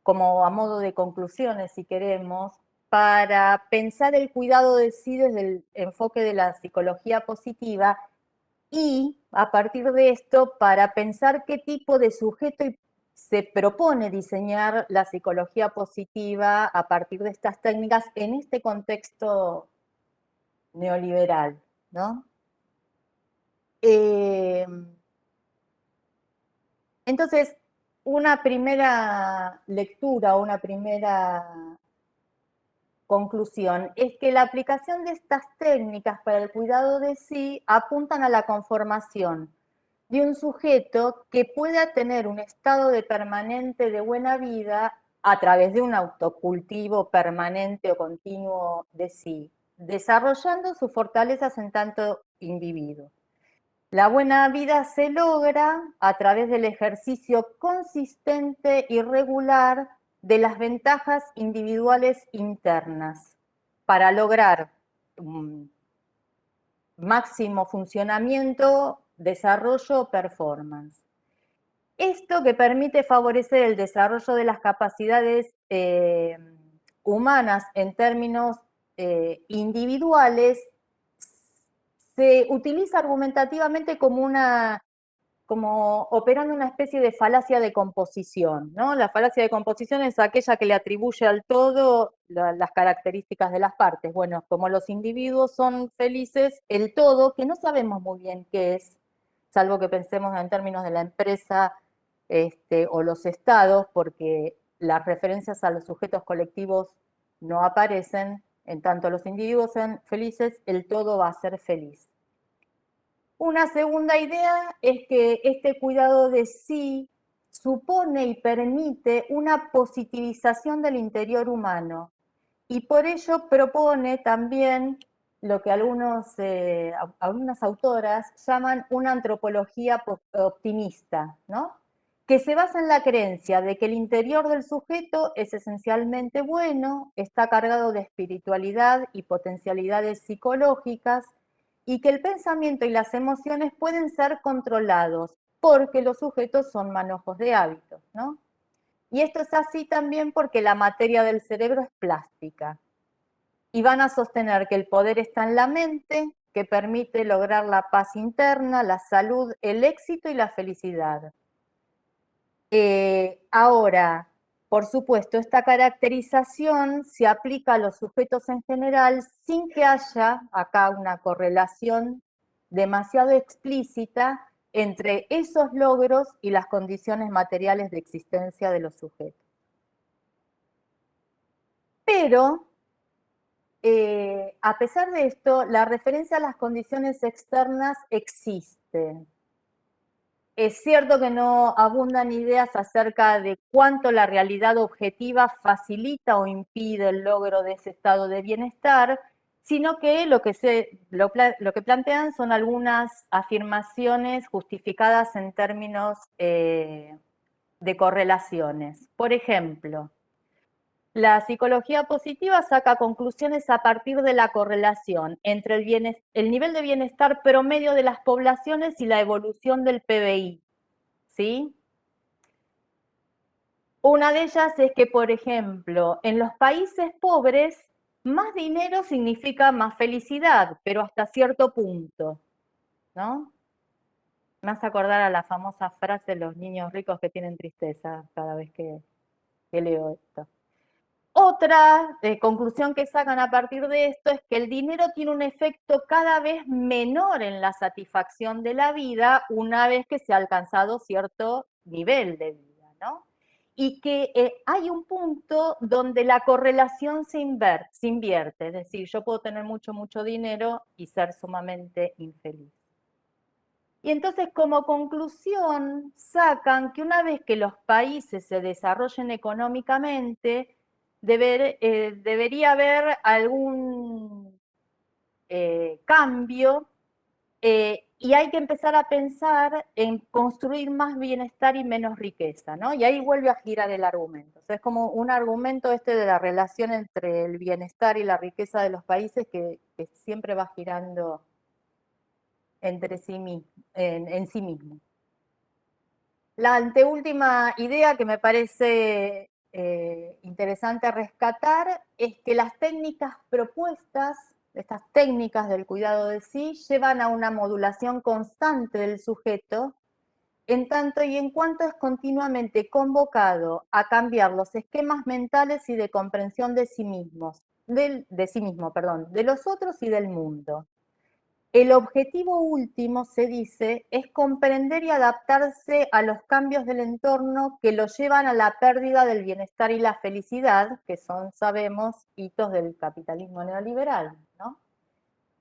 como a modo de conclusiones, si queremos, para pensar el cuidado de sí desde el enfoque de la psicología positiva y, a partir de esto, para pensar qué tipo de sujeto se propone diseñar la psicología positiva a partir de estas técnicas en este contexto neoliberal, ¿no? Entonces, una primera lectura, una primera conclusión es que la aplicación de estas técnicas para el cuidado de sí apuntan a la conformación de un sujeto que pueda tener un estado de permanente de buena vida a través de un autocultivo permanente o continuo de sí, desarrollando sus fortalezas en tanto individuo. La buena vida se logra a través del ejercicio consistente y regular de las ventajas individuales internas para lograr máximo funcionamiento, desarrollo, performance. Esto que permite favorecer el desarrollo de las capacidades humanas en términos individuales, se utiliza argumentativamente como operando una especie de falacia de composición, ¿no? La falacia de composición es aquella que le atribuye al todo las características de las partes. Bueno, como los individuos son felices, el todo, que no sabemos muy bien qué es, salvo que pensemos en términos de la empresa o los estados, porque las referencias a los sujetos colectivos no aparecen, en tanto los individuos sean felices, el todo va a ser feliz. Una segunda idea es que este cuidado de sí supone y permite una positivización del interior humano y por ello propone también lo que algunas autoras llaman una antropología optimista, ¿no? Que se basa en la creencia de que el interior del sujeto es esencialmente bueno, está cargado de espiritualidad y potencialidades psicológicas, y que el pensamiento y las emociones pueden ser controlados porque los sujetos son manojos de hábitos, ¿no? Y esto es así también porque la materia del cerebro es plástica. Y van a sostener que el poder está en la mente, que permite lograr la paz interna, la salud, el éxito y la felicidad. Ahora, por supuesto, esta caracterización se aplica a los sujetos en general sin que haya acá una correlación demasiado explícita entre esos logros y las condiciones materiales de existencia de los sujetos. Pero, a pesar de esto, la referencia a las condiciones externas existe. Es cierto que no abundan ideas acerca de cuánto la realidad objetiva facilita o impide el logro de ese estado de bienestar, sino que lo que plantean son algunas afirmaciones justificadas en términos de correlaciones. Por ejemplo, la psicología positiva saca conclusiones a partir de la correlación entre el nivel de bienestar promedio de las poblaciones y la evolución del PBI. ¿Sí? Una de ellas es que, por ejemplo, en los países pobres, más dinero significa más felicidad, pero hasta cierto punto, ¿no? Me hace acordar a la famosa frase, los niños ricos que tienen tristeza, cada vez que leo esto. Otra conclusión que sacan a partir de esto es que el dinero tiene un efecto cada vez menor en la satisfacción de la vida una vez que se ha alcanzado cierto nivel de vida, ¿no? Y que hay un punto donde la correlación se invierte, es decir, yo puedo tener mucho dinero y ser sumamente infeliz. Y entonces, como conclusión, sacan que una vez que los países se desarrollen económicamente, debería haber algún cambio y hay que empezar a pensar en construir más bienestar y menos riqueza, ¿no? Y ahí vuelve a girar el argumento. O sea, es como un argumento de la relación entre el bienestar y la riqueza de los países que siempre va girando entre sí mismo, en sí mismo. La anteúltima idea que me parece interesante rescatar es que las técnicas propuestas, estas técnicas del cuidado de sí, llevan a una modulación constante del sujeto, en tanto y en cuanto es continuamente convocado a cambiar los esquemas mentales y de comprensión de sí mismos, de los otros y del mundo. El objetivo último, se dice, es comprender y adaptarse a los cambios del entorno que lo llevan a la pérdida del bienestar y la felicidad, que son, sabemos, hitos del capitalismo neoliberal, ¿no?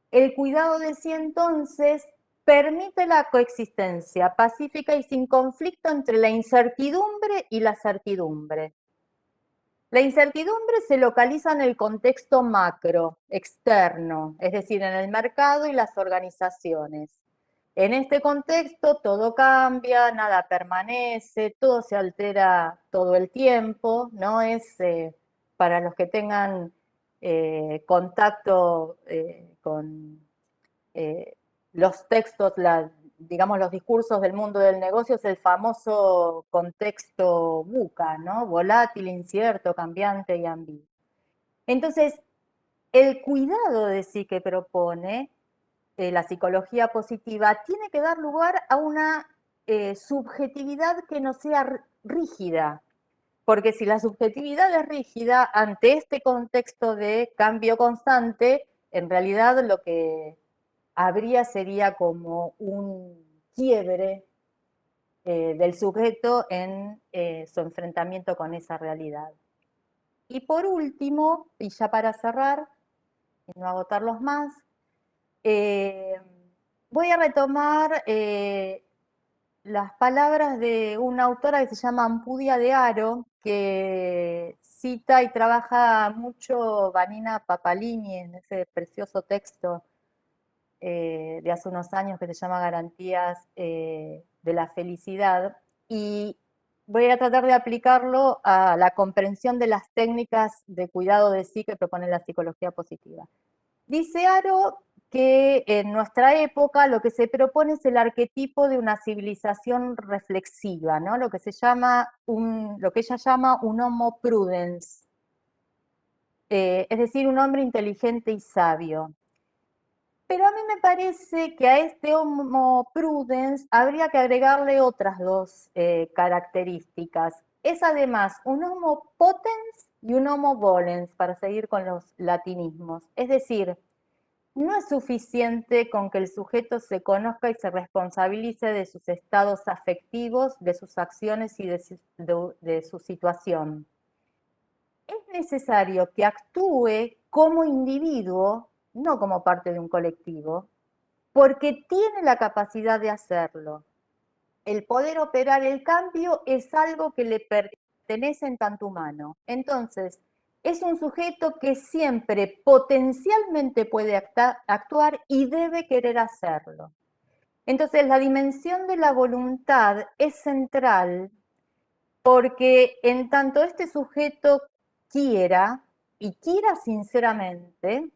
El cuidado de sí, entonces, permite la coexistencia pacífica y sin conflicto entre la incertidumbre y la certidumbre. La incertidumbre se localiza en el contexto macro, externo, es decir, en el mercado y las organizaciones. En este contexto todo cambia, nada permanece, todo se altera todo el tiempo, ¿no? Es para los que tengan contacto con los textos digamos, los discursos del mundo del negocio es el famoso contexto VUCA, ¿no? Volátil, incierto, cambiante y ambiguo. Entonces, el cuidado de sí que propone la psicología positiva tiene que dar lugar a una subjetividad que no sea rígida, porque si la subjetividad es rígida, ante este contexto de cambio constante, en realidad lo que habría sería como un quiebre del sujeto en su enfrentamiento con esa realidad. Y por último, y ya para cerrar, y no agotarlos más, voy a retomar las palabras de una autora que se llama Ampudia de Haro, que cita y trabaja mucho Vanina Papalini en ese precioso texto de hace unos años que se llama Garantías de la Felicidad. Y voy a tratar de aplicarlo a la comprensión de las técnicas de cuidado de sí que propone la psicología positiva. Dice Haro que en nuestra época lo que se propone es el arquetipo de una civilización reflexiva, ¿no? Lo que ella llama un homo prudens, es decir, un hombre inteligente y sabio. Pero a mí me parece que a este homo prudens habría que agregarle otras dos características. Es además un homo potens y un homo volens, para seguir con los latinismos. Es decir, no es suficiente con que el sujeto se conozca y se responsabilice de sus estados afectivos, de sus acciones y de su situación. Es necesario que actúe como individuo, no como parte de un colectivo, porque tiene la capacidad de hacerlo. El poder operar el cambio es algo que le pertenece en tanto humano. Entonces, es un sujeto que siempre potencialmente puede actuar y debe querer hacerlo. Entonces, la dimensión de la voluntad es central porque en tanto este sujeto quiera, y quiera sinceramente,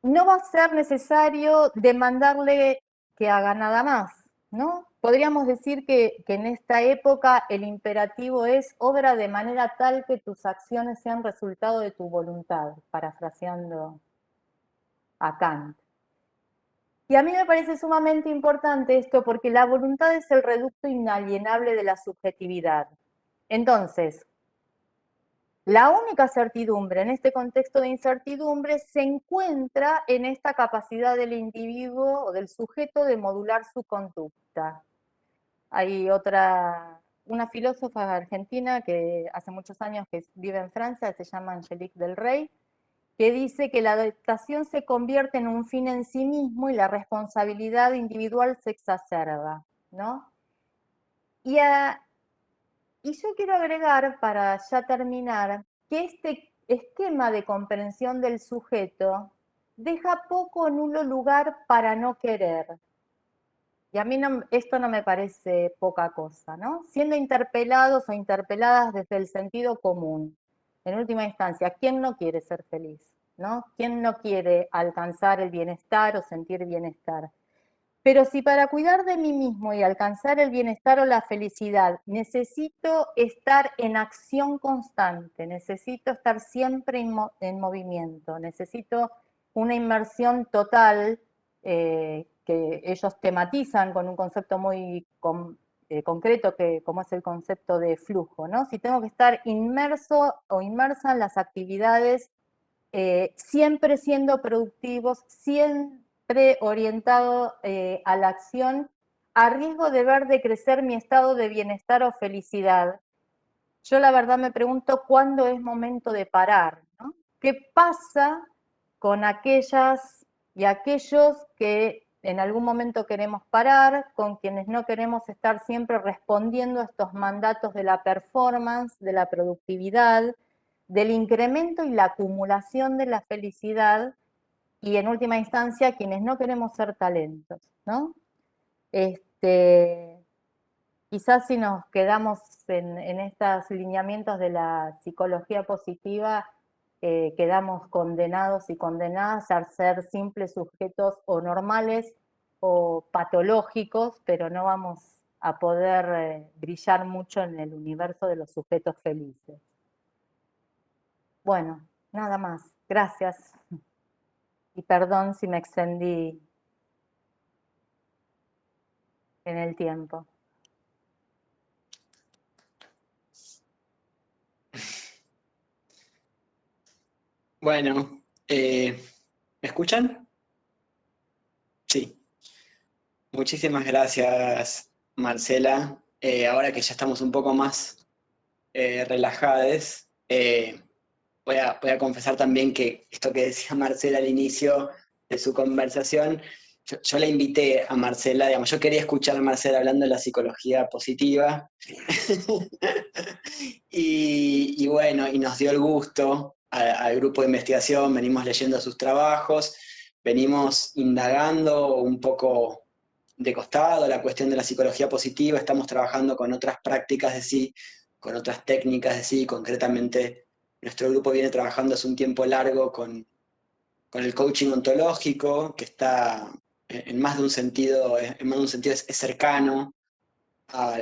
no va a ser necesario demandarle que haga nada más, ¿no? Podríamos decir que en esta época el imperativo es obra de manera tal que tus acciones sean resultado de tu voluntad, parafraseando a Kant. Y a mí me parece sumamente importante esto porque la voluntad es el reducto inalienable de la subjetividad. Entonces, la única certidumbre en este contexto de incertidumbre se encuentra en esta capacidad del individuo o del sujeto de modular su conducta. Hay una filósofa argentina que hace muchos años que vive en Francia, se llama Angélique del Rey, que dice que la adaptación se convierte en un fin en sí mismo y la responsabilidad individual se exacerba, ¿no? Y yo quiero agregar, para ya terminar, que este esquema de comprensión del sujeto deja poco o nulo lugar para no querer. Y a mí esto no me parece poca cosa, ¿no? Siendo interpelados o interpeladas desde el sentido común. En última instancia, ¿quién no quiere ser feliz? ¿No? ¿Quién no quiere alcanzar el bienestar o sentir bienestar? Pero si para cuidar de mí mismo y alcanzar el bienestar o la felicidad necesito estar en acción constante, necesito estar siempre en movimiento, necesito una inmersión total que ellos tematizan con un concepto muy concreto como es el concepto de flujo, ¿no? Si tengo que estar inmerso o inmersa en las actividades, siempre siendo productivos, siempre orientado a la acción, a riesgo de ver decrecer mi estado de bienestar o felicidad. Yo la verdad me pregunto cuándo es momento de parar, ¿no? ¿Qué pasa con aquellas y aquellos que en algún momento queremos parar, con quienes no queremos estar siempre respondiendo a estos mandatos de la performance, de la productividad, del incremento y la acumulación de la felicidad, y en última instancia quienes no queremos ser talentos, ¿no? Quizás si nos quedamos en estos lineamientos de la psicología positiva, quedamos condenados y condenadas a ser simples sujetos o normales o patológicos, pero no vamos a poder brillar mucho en el universo de los sujetos felices. Bueno, nada más. Gracias. Y perdón si me extendí en el tiempo. Bueno, ¿me escuchan? Sí. Muchísimas gracias, Marcela. Ahora que ya estamos un poco más relajados, voy a confesar también que esto que decía Marcela al inicio de su conversación, yo la invité a Marcela, digamos, yo quería escuchar a Marcela hablando de la psicología positiva. Y bueno, y nos dio el gusto al grupo de investigación, venimos leyendo sus trabajos, venimos indagando un poco de costado la cuestión de la psicología positiva, estamos trabajando con otras prácticas de sí, con otras técnicas de sí, concretamente nuestro grupo viene trabajando hace un tiempo largo con el coaching ontológico, que está en más de un sentido, en más de un sentido es cercano a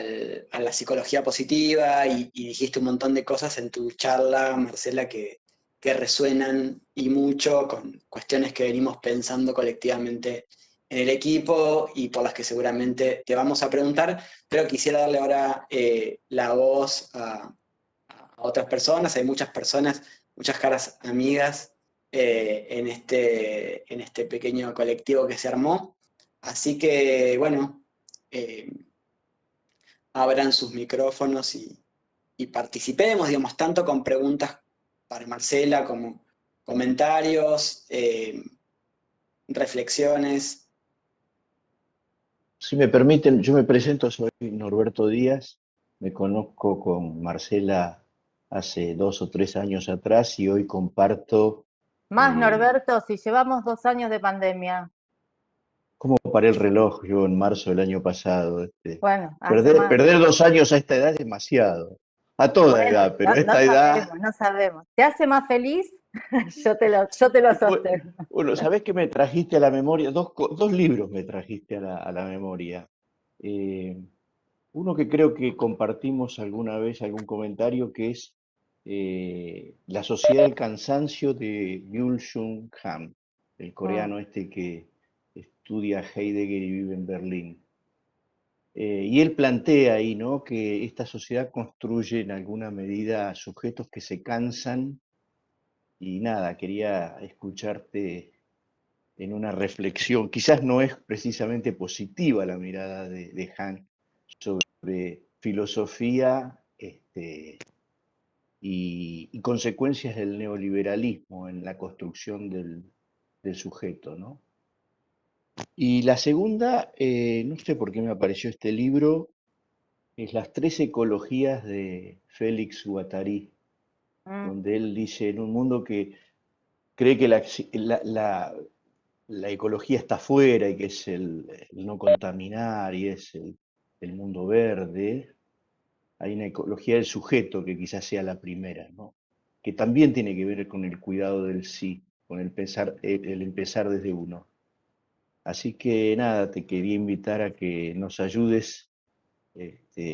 la psicología positiva y dijiste un montón de cosas en tu charla, Marcela, que resuenan y mucho con cuestiones que venimos pensando colectivamente en el equipo y por las que seguramente te vamos a preguntar, pero quisiera darle ahora la voz a otras personas, hay muchas personas, muchas caras amigas en este pequeño colectivo que se armó, así que bueno, abran sus micrófonos y participemos, digamos, tanto con preguntas para Marcela como comentarios, reflexiones. Si me permiten, yo me presento, soy Norberto Díaz, me conozco con Marcela hace 2 o 3 años atrás y hoy comparto. Más, Norberto, si llevamos 2 años de pandemia. ¿Cómo paré el reloj yo en marzo del año pasado? Bueno, hace Perder, más. perder 2 años a esta edad es demasiado. A toda Bueno, edad, pero a no esta edad. sabemos, no sabemos. ¿Te hace más feliz? Yo te lo sostengo. Bueno, ¿sabés qué me trajiste a la memoria? Dos libros me trajiste a la memoria. Eh, Uno que creo que compartimos alguna vez, algún comentario, que es La Sociedad del Cansancio de Byung-Chul Han, el coreano este que estudia Heidegger y vive en Berlín. Y él plantea ahí, ¿no?, que esta sociedad construye en alguna medida sujetos que se cansan y nada, quería escucharte en una reflexión. Quizás no es precisamente positiva la mirada de Han sobre filosofía y consecuencias del neoliberalismo en la construcción del sujeto, ¿no? Y la segunda, no sé por qué me apareció este libro, es Las tres ecologías de Félix Guattari, donde él dice, en un mundo que cree que la ecología está afuera y que es el no contaminar y es el mundo verde, hay una ecología del sujeto que quizás sea la primera, ¿no?, que también tiene que ver con el cuidado del sí, con el empezar desde uno. Así que nada, te quería invitar a que nos ayudes,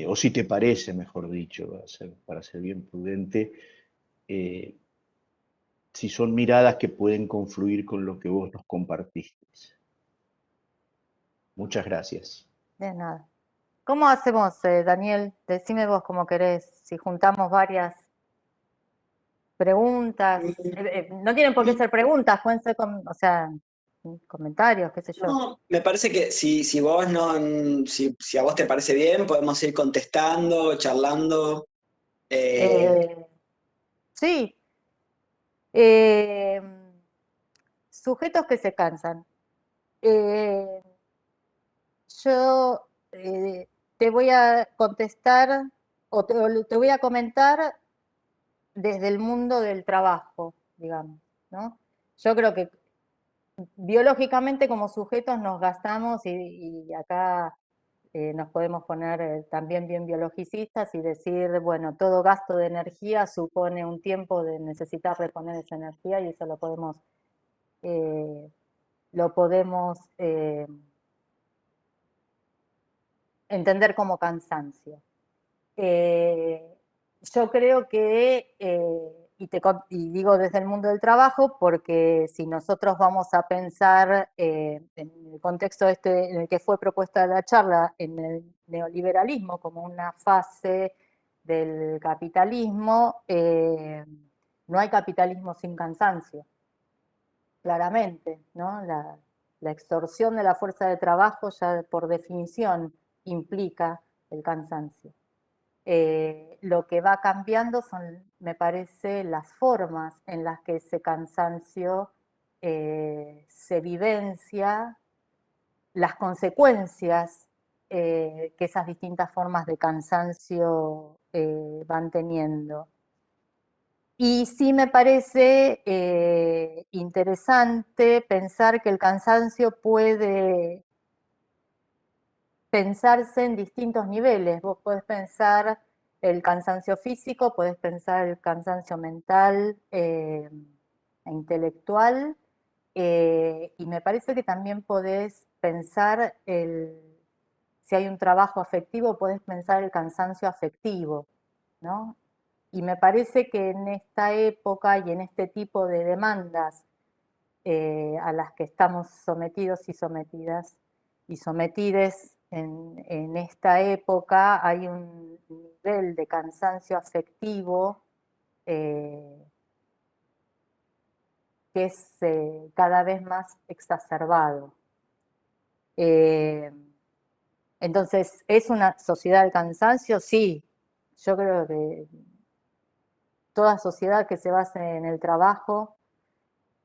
o si te parece, mejor dicho, para ser bien prudente, eh, si son miradas que pueden confluir con lo que vos nos compartiste. Muchas gracias. De nada. ¿Cómo hacemos, Daniel? Decime vos cómo querés, si juntamos varias preguntas. No tienen por qué ser preguntas, pueden ser, o sea, comentarios, qué sé yo. No, me parece que si vos no, si a vos te parece bien, podemos ir contestando, charlando. Eh, sí. Eh, Sujetos que se cansan. Eh, yo te voy a contestar o te voy a comentar desde el mundo del trabajo, digamos, ¿no? Yo creo que biológicamente como sujetos nos gastamos y acá nos podemos poner también bien biologicistas y decir, bueno, todo gasto de energía supone un tiempo de necesitar reponer esa energía y eso lo podemos entender como cansancio. Yo creo que, y digo desde el mundo del trabajo, porque si nosotros vamos a pensar en el contexto en el que fue propuesta la charla, en el neoliberalismo como una fase del capitalismo, no hay capitalismo sin cansancio, claramente, ¿no? La extorsión de la fuerza de trabajo ya por definición implica el cansancio. Lo que va cambiando son, me parece, las formas en las que ese cansancio se vivencia, las consecuencias que esas distintas formas de cansancio van teniendo. Y sí me parece interesante pensar que el cansancio puede pensarse en distintos niveles. Vos podés pensar el cansancio físico, podés pensar el cansancio mental e intelectual, y me parece que también podés pensar si hay un trabajo afectivo, podés pensar el cansancio afectivo, ¿no? Y me parece que en esta época y en este tipo de demandas a las que estamos sometidos y sometidas y sometides en esta época, hay un nivel de cansancio afectivo que es cada vez más exacerbado. Entonces, ¿es una sociedad del cansancio? Sí, yo creo que toda sociedad que se base en el trabajo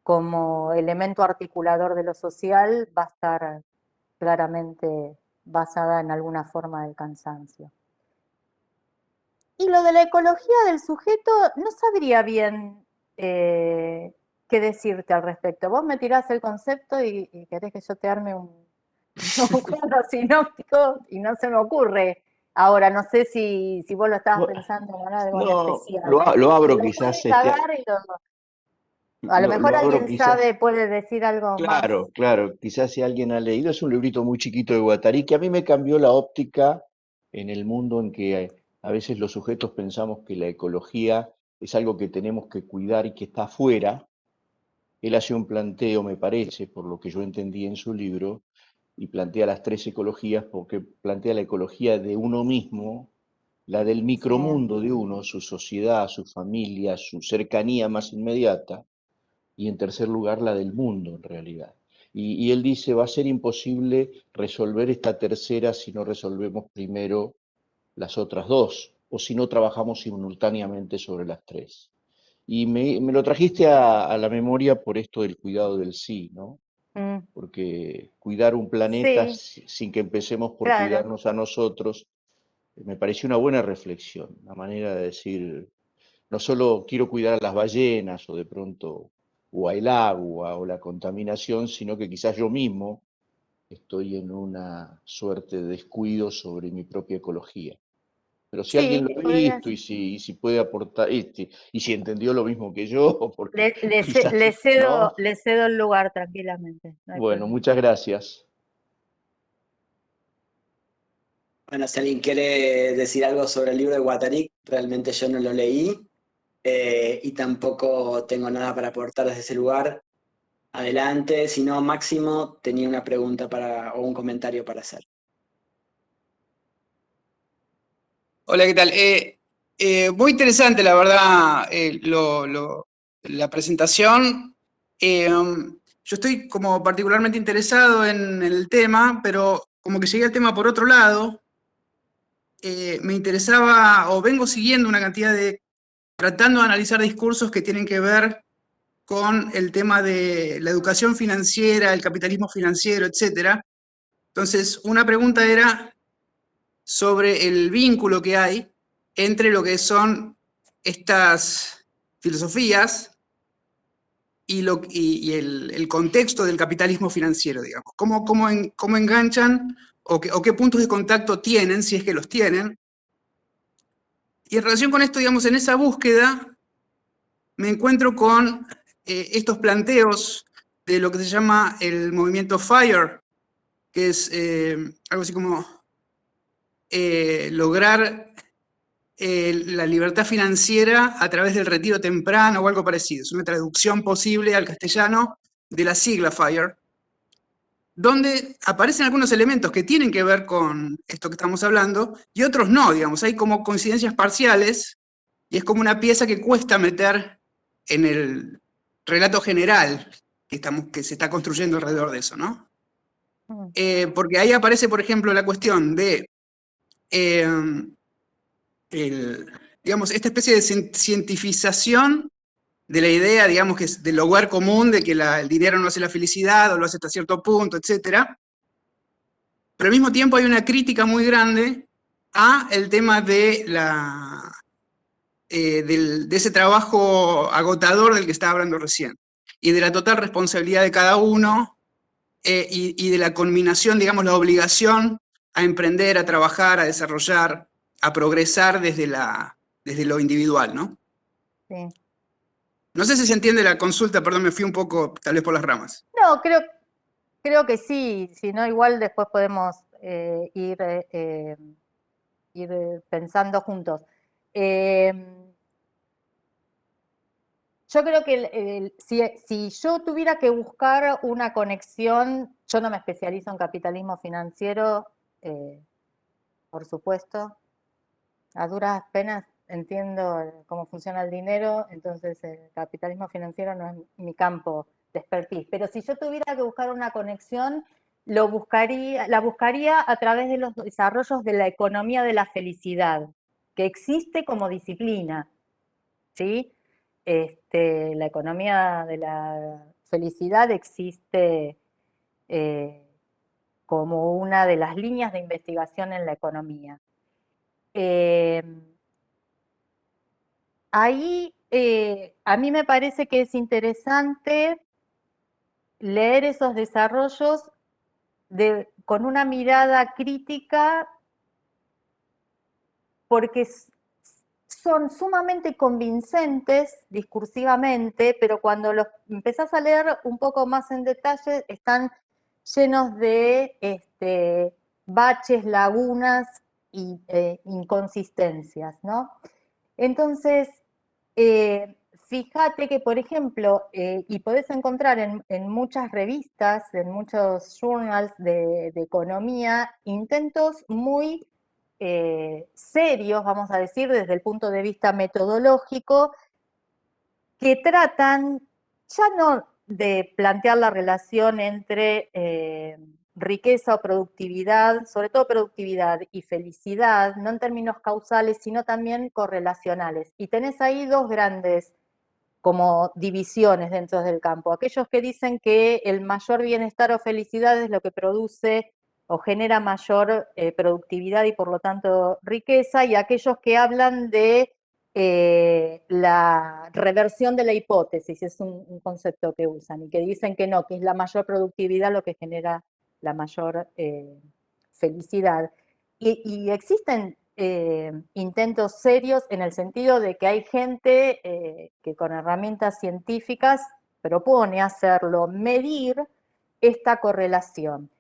como elemento articulador de lo social va a estar claramente basada en alguna forma del cansancio. Y lo de la ecología del sujeto, no sabría bien qué decirte al respecto. Vos me tirás el concepto y querés que yo te arme un cuadro sinóptico y no se me ocurre. Ahora, no sé si vos lo estabas pensando en algo en No, especial. lo abro Lo quizás, puedes saber y a lo mejor lo abro alguien quizás. sabe, puede decir algo más. Claro, claro, quizás si alguien ha leído, es un librito muy chiquito de Guattari que a mí me cambió la óptica en el mundo en que a veces los sujetos pensamos que la ecología es algo que tenemos que cuidar y que está afuera. Él hace un planteo, me parece, por lo que yo entendí en su libro, y plantea las tres ecologías, porque plantea la ecología de uno mismo, la del Sí, micromundo de uno, su sociedad, su familia, su cercanía más inmediata, y en tercer lugar la del mundo en realidad. Y él dice, va a ser imposible resolver esta tercera si no resolvemos primero las otras dos, o si no trabajamos simultáneamente sobre las tres. Y me lo trajiste a la memoria por esto del cuidado del sí, ¿no? mm, Porque cuidar un planeta sí, sin que empecemos por claro. cuidarnos a nosotros, me pareció una buena reflexión, una manera de decir, no solo quiero cuidar a las ballenas o de pronto o el agua o la contaminación, sino que quizás yo mismo estoy en una suerte de descuido sobre mi propia ecología. Pero si alguien Sí, lo ha podría visto y ser. si puede aportar, y si entendió lo mismo que yo, porque quizás, ¿no? Le cedo el lugar tranquilamente, no hay Bueno, problema. muchas gracias. Bueno, si alguien quiere decir algo sobre el libro de Guattari, realmente yo no lo leí y tampoco tengo nada para aportar desde ese lugar. Adelante, si no, Máximo tenía una pregunta o un comentario para hacer. Hola, ¿qué tal? Muy interesante, la verdad, la presentación. Yo estoy como particularmente interesado en el tema, pero como que llegué al tema por otro lado. Me interesaba, o vengo siguiendo una cantidad tratando de analizar discursos que tienen que ver con el tema de la educación financiera, el capitalismo financiero, etc. Entonces, una pregunta era sobre el vínculo que hay entre lo que son estas filosofías y el contexto del capitalismo financiero, digamos. ¿Cómo enganchan o qué puntos de contacto tienen, si es que los tienen? Y en relación con esto, digamos, en esa búsqueda me encuentro con estos planteos de lo que se llama el movimiento FIRE, que es algo así como lograr la libertad financiera a través del retiro temprano o algo parecido. Es una traducción posible al castellano de la sigla FIRE, donde aparecen algunos elementos que tienen que ver con esto que estamos hablando y otros no, digamos. Hay como coincidencias parciales y es como una pieza que cuesta meter en el relato general que se está construyendo alrededor de eso, ¿no? Porque ahí aparece, por ejemplo, la cuestión de digamos, esta especie de cientificación de la idea, digamos, que es del lugar común, de que el dinero no hace la felicidad, o lo hace hasta cierto punto, etc. Pero al mismo tiempo hay una crítica muy grande a el tema de de ese trabajo agotador del que estaba hablando recién, y de la total responsabilidad de cada uno, y de la conminación, digamos, la obligación a emprender, a trabajar, a desarrollar, a progresar desde lo individual, ¿no? Sí. No sé si se entiende la consulta, perdón, me fui un poco tal vez por las ramas. No, creo que sí, si no igual después podemos ir pensando juntos. Yo creo que si yo tuviera que buscar una conexión, yo no me especializo en capitalismo financiero, por supuesto, a duras penas entiendo cómo funciona el dinero, entonces el capitalismo financiero no es mi campo de expertise. Pero si yo tuviera que buscar una conexión, la buscaría a través de los desarrollos de la economía de la felicidad, que existe como disciplina, ¿sí? La economía de la felicidad existe como una de las líneas de investigación en la economía. Ahí a mí me parece que es interesante leer esos desarrollos con una mirada crítica, porque son sumamente convincentes discursivamente, pero cuando los empezás a leer un poco más en detalle, están llenos de baches, lagunas e inconsistencias, ¿no? Entonces, fíjate que, por ejemplo, y podés encontrar en muchas revistas, en muchos journals de economía, intentos muy serios, vamos a decir, desde el punto de vista metodológico, que tratan ya no de plantear la relación entre riqueza o productividad, sobre todo productividad y felicidad, no en términos causales, sino también correlacionales. Y tenés ahí dos grandes como divisiones dentro del campo. Aquellos que dicen que el mayor bienestar o felicidad es lo que produce o genera mayor productividad y por lo tanto riqueza, y aquellos que hablan de la reversión de la hipótesis, es un concepto que usan, y que dicen que no, que es la mayor productividad lo que genera la mayor felicidad. Y existen intentos serios en el sentido de que hay gente que con herramientas científicas propone hacerlo, medir esta correlación.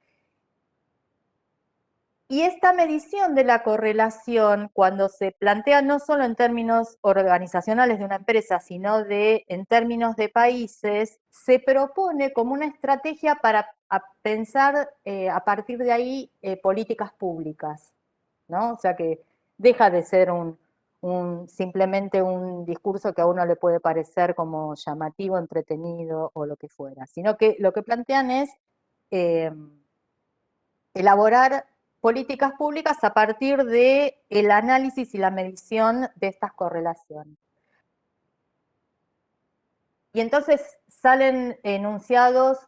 Y esta medición de la correlación, cuando se plantea no solo en términos organizacionales de una empresa, sino en términos de países, se propone como una estrategia para pensar a partir de ahí políticas públicas, ¿no? O sea que deja de ser simplemente un discurso que a uno le puede parecer como llamativo, entretenido o lo que fuera, sino que lo que plantean es elaborar políticas públicas a partir del análisis y la medición de estas correlaciones. Y entonces salen enunciados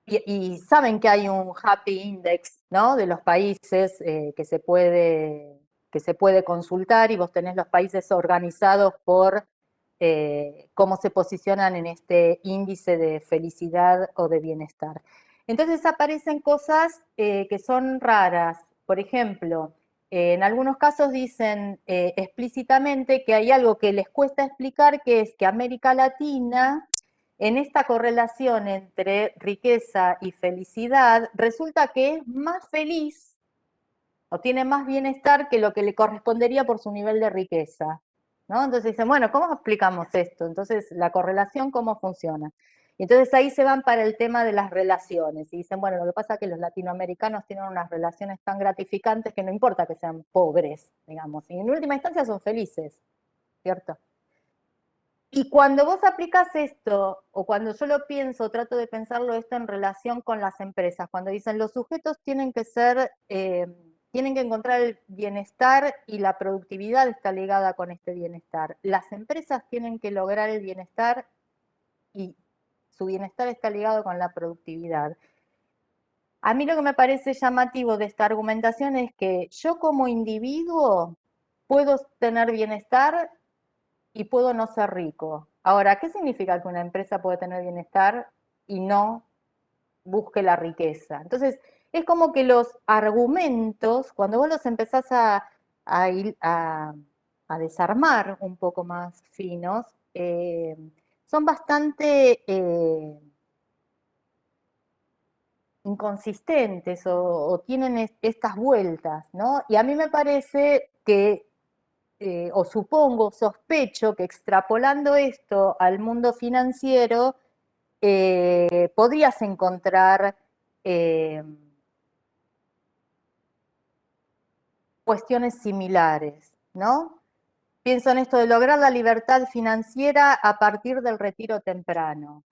y saben que hay un Happy Index, ¿no?, de los países que se puede consultar, y vos tenés los países organizados por cómo se posicionan en este índice de felicidad o de bienestar. Entonces aparecen cosas que son raras. Por ejemplo, en algunos casos dicen explícitamente que hay algo que les cuesta explicar, que es que América Latina, en esta correlación entre riqueza y felicidad, resulta que es más feliz o tiene más bienestar que lo que le correspondería por su nivel de riqueza, ¿no? Entonces dicen, bueno, ¿cómo explicamos esto? Entonces, la correlación, ¿cómo funciona? Y entonces ahí se van para el tema de las relaciones, y dicen, bueno, lo que pasa es que los latinoamericanos tienen unas relaciones tan gratificantes que no importa que sean pobres, digamos, y en última instancia son felices, ¿cierto? Y cuando vos aplicas esto, o cuando yo lo pienso, trato de pensarlo esto en relación con las empresas, cuando dicen los sujetos tienen que ser, tienen que encontrar el bienestar y la productividad está ligada con este bienestar. Las empresas tienen que lograr el bienestar y su bienestar está ligado con la productividad. A mí lo que me parece llamativo de esta argumentación es que yo como individuo puedo tener bienestar y puedo no ser rico. Ahora, ¿qué significa que una empresa puede tener bienestar y no busque la riqueza? Entonces, es como que los argumentos, cuando vos los empezás a desarmar un poco más finos, son bastante inconsistentes o tienen estas vueltas, ¿no? Y a mí me parece que o supongo, sospecho que extrapolando esto al mundo financiero, podrías encontrar cuestiones similares, ¿no? Pienso en esto de lograr la libertad financiera a partir del retiro temprano.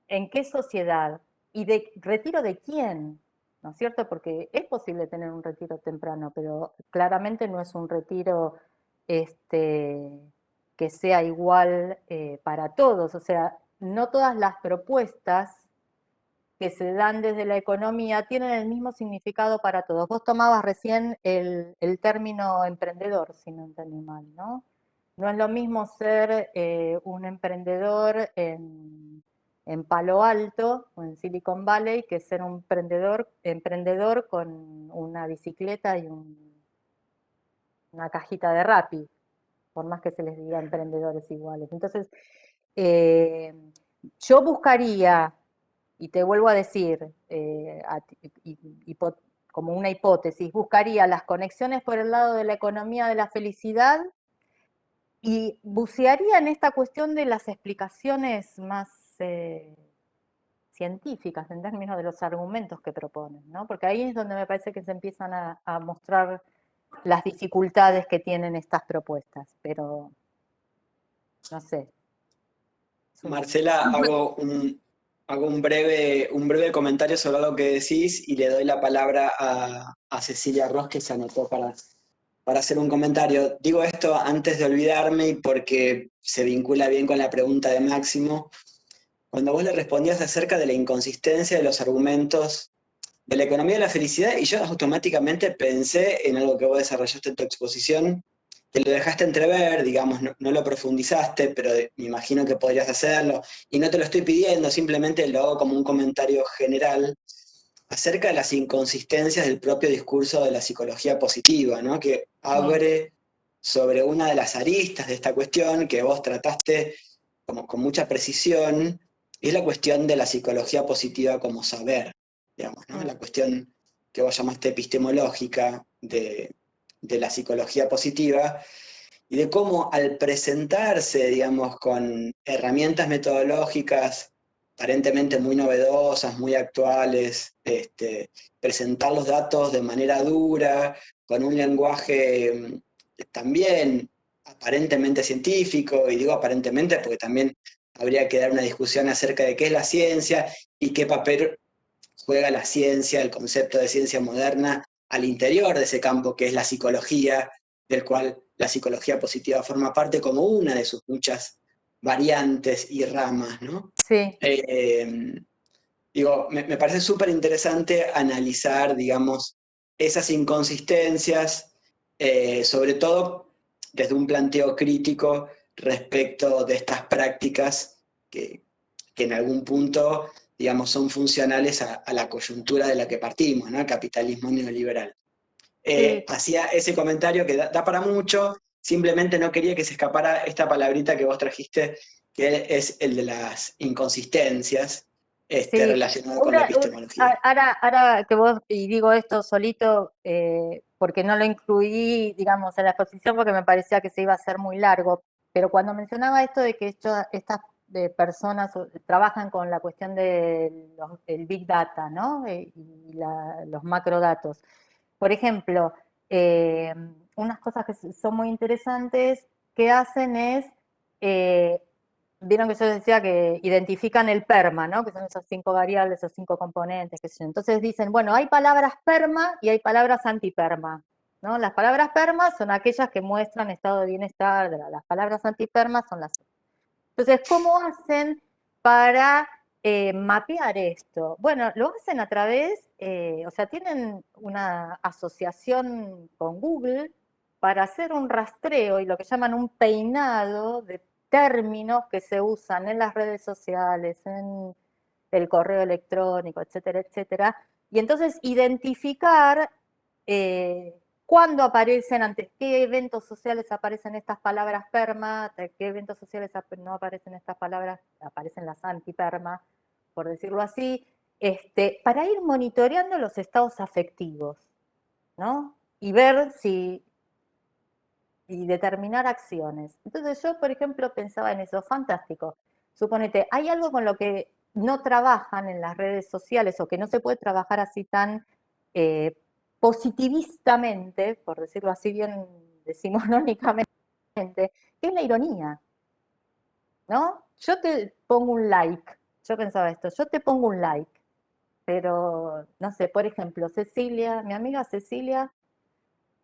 ¿En qué sociedad? ¿Y de retiro de quién? ¿No es cierto? Porque es posible tener un retiro temprano, pero claramente no es un retiro que sea igual para todos. O sea, no todas las propuestas que se dan desde la economía tienen el mismo significado para todos. Vos tomabas recién el término emprendedor, si no entendí mal, ¿no? No es lo mismo ser un emprendedor en Palo Alto o en Silicon Valley que ser un emprendedor con una bicicleta y una cajita de Rappi, por más que se les diga emprendedores iguales. Entonces, yo buscaría, y te vuelvo a decir, como una hipótesis, buscaría las conexiones por el lado de la economía de la felicidad y bucearía en esta cuestión de las explicaciones más científicas en términos de los argumentos que proponen, ¿no? Porque ahí es donde me parece que se empiezan a mostrar las dificultades que tienen estas propuestas, pero no sé. Marcela, hago un breve comentario sobre lo que decís y le doy la palabra a Cecilia Ross, que se anotó para hacer un comentario. Digo esto antes de olvidarme y porque se vincula bien con la pregunta de Máximo. Cuando vos le respondías acerca de la inconsistencia de los argumentos de la economía de la felicidad, y yo automáticamente pensé en algo que vos desarrollaste en tu exposición, que lo dejaste entrever, digamos, no lo profundizaste, pero me imagino que podrías hacerlo, y no te lo estoy pidiendo, simplemente lo hago como un comentario general acerca de las inconsistencias del propio discurso de la psicología positiva, ¿no? Que abre sobre una de las aristas de esta cuestión que vos trataste como con mucha precisión, y es la cuestión de la psicología positiva como saber, digamos, ¿no? La cuestión que vos llamaste epistemológica de la psicología positiva, y de cómo al presentarse, digamos, con herramientas metodológicas aparentemente muy novedosas, muy actuales, presentar los datos de manera dura, con un lenguaje también aparentemente científico, y digo aparentemente porque también habría que dar una discusión acerca de qué es la ciencia y qué papel juega la ciencia, el concepto de ciencia moderna, al interior de ese campo que es la psicología, del cual la psicología positiva forma parte como una de sus muchas variantes y ramas, ¿no? Sí. Digo, me parece súper interesante analizar, digamos, esas inconsistencias, sobre todo desde un planteo crítico respecto de estas prácticas que en algún punto, digamos, son funcionales a la coyuntura de la que partimos, ¿no? El capitalismo neoliberal. Sí. Hacía ese comentario que da para mucho, simplemente no quería que se escapara esta palabrita que vos trajiste, que es el de las inconsistencias, Sí, relacionado con la epistemología. ahora que vos, y digo esto solito, porque no lo incluí, digamos, en la exposición porque me parecía que se iba a hacer muy largo, pero cuando mencionaba esto de que estas personas trabajan con la cuestión del Big Data, ¿no? Y los macrodatos. Por ejemplo, unas cosas que son muy interesantes que hacen es, vieron que yo decía que identifican el PERMA, ¿no? Que son esas 5 variables, esos 5 componentes, qué sé yo. Entonces dicen, bueno, hay palabras PERMA y hay palabras anti-PERMA, ¿no? Las palabras PERMA son aquellas que muestran estado de bienestar, las palabras anti-PERMA son las... Entonces, ¿cómo hacen para mapear esto? Bueno, lo hacen a través, o sea, tienen una asociación con Google para hacer un rastreo y lo que llaman un peinado de términos que se usan en las redes sociales, en el correo electrónico, etcétera, etcétera. Y entonces identificar cuándo aparecen, ante qué eventos sociales aparecen estas palabras PERMA, ante qué eventos sociales no aparecen estas palabras, aparecen las anti-PERMA, por decirlo así, para ir monitoreando los estados afectivos, ¿no? Y ver si, y determinar acciones. Entonces yo, por ejemplo, pensaba en eso, fantástico. Suponete, hay algo con lo que no trabajan en las redes sociales o que no se puede trabajar así tan positivistamente, por decirlo así bien decimonónicamente, que es la ironía, ¿no? Yo te pongo un like, yo pensaba esto, yo te pongo un like, pero, no sé, por ejemplo, Cecilia, mi amiga Cecilia,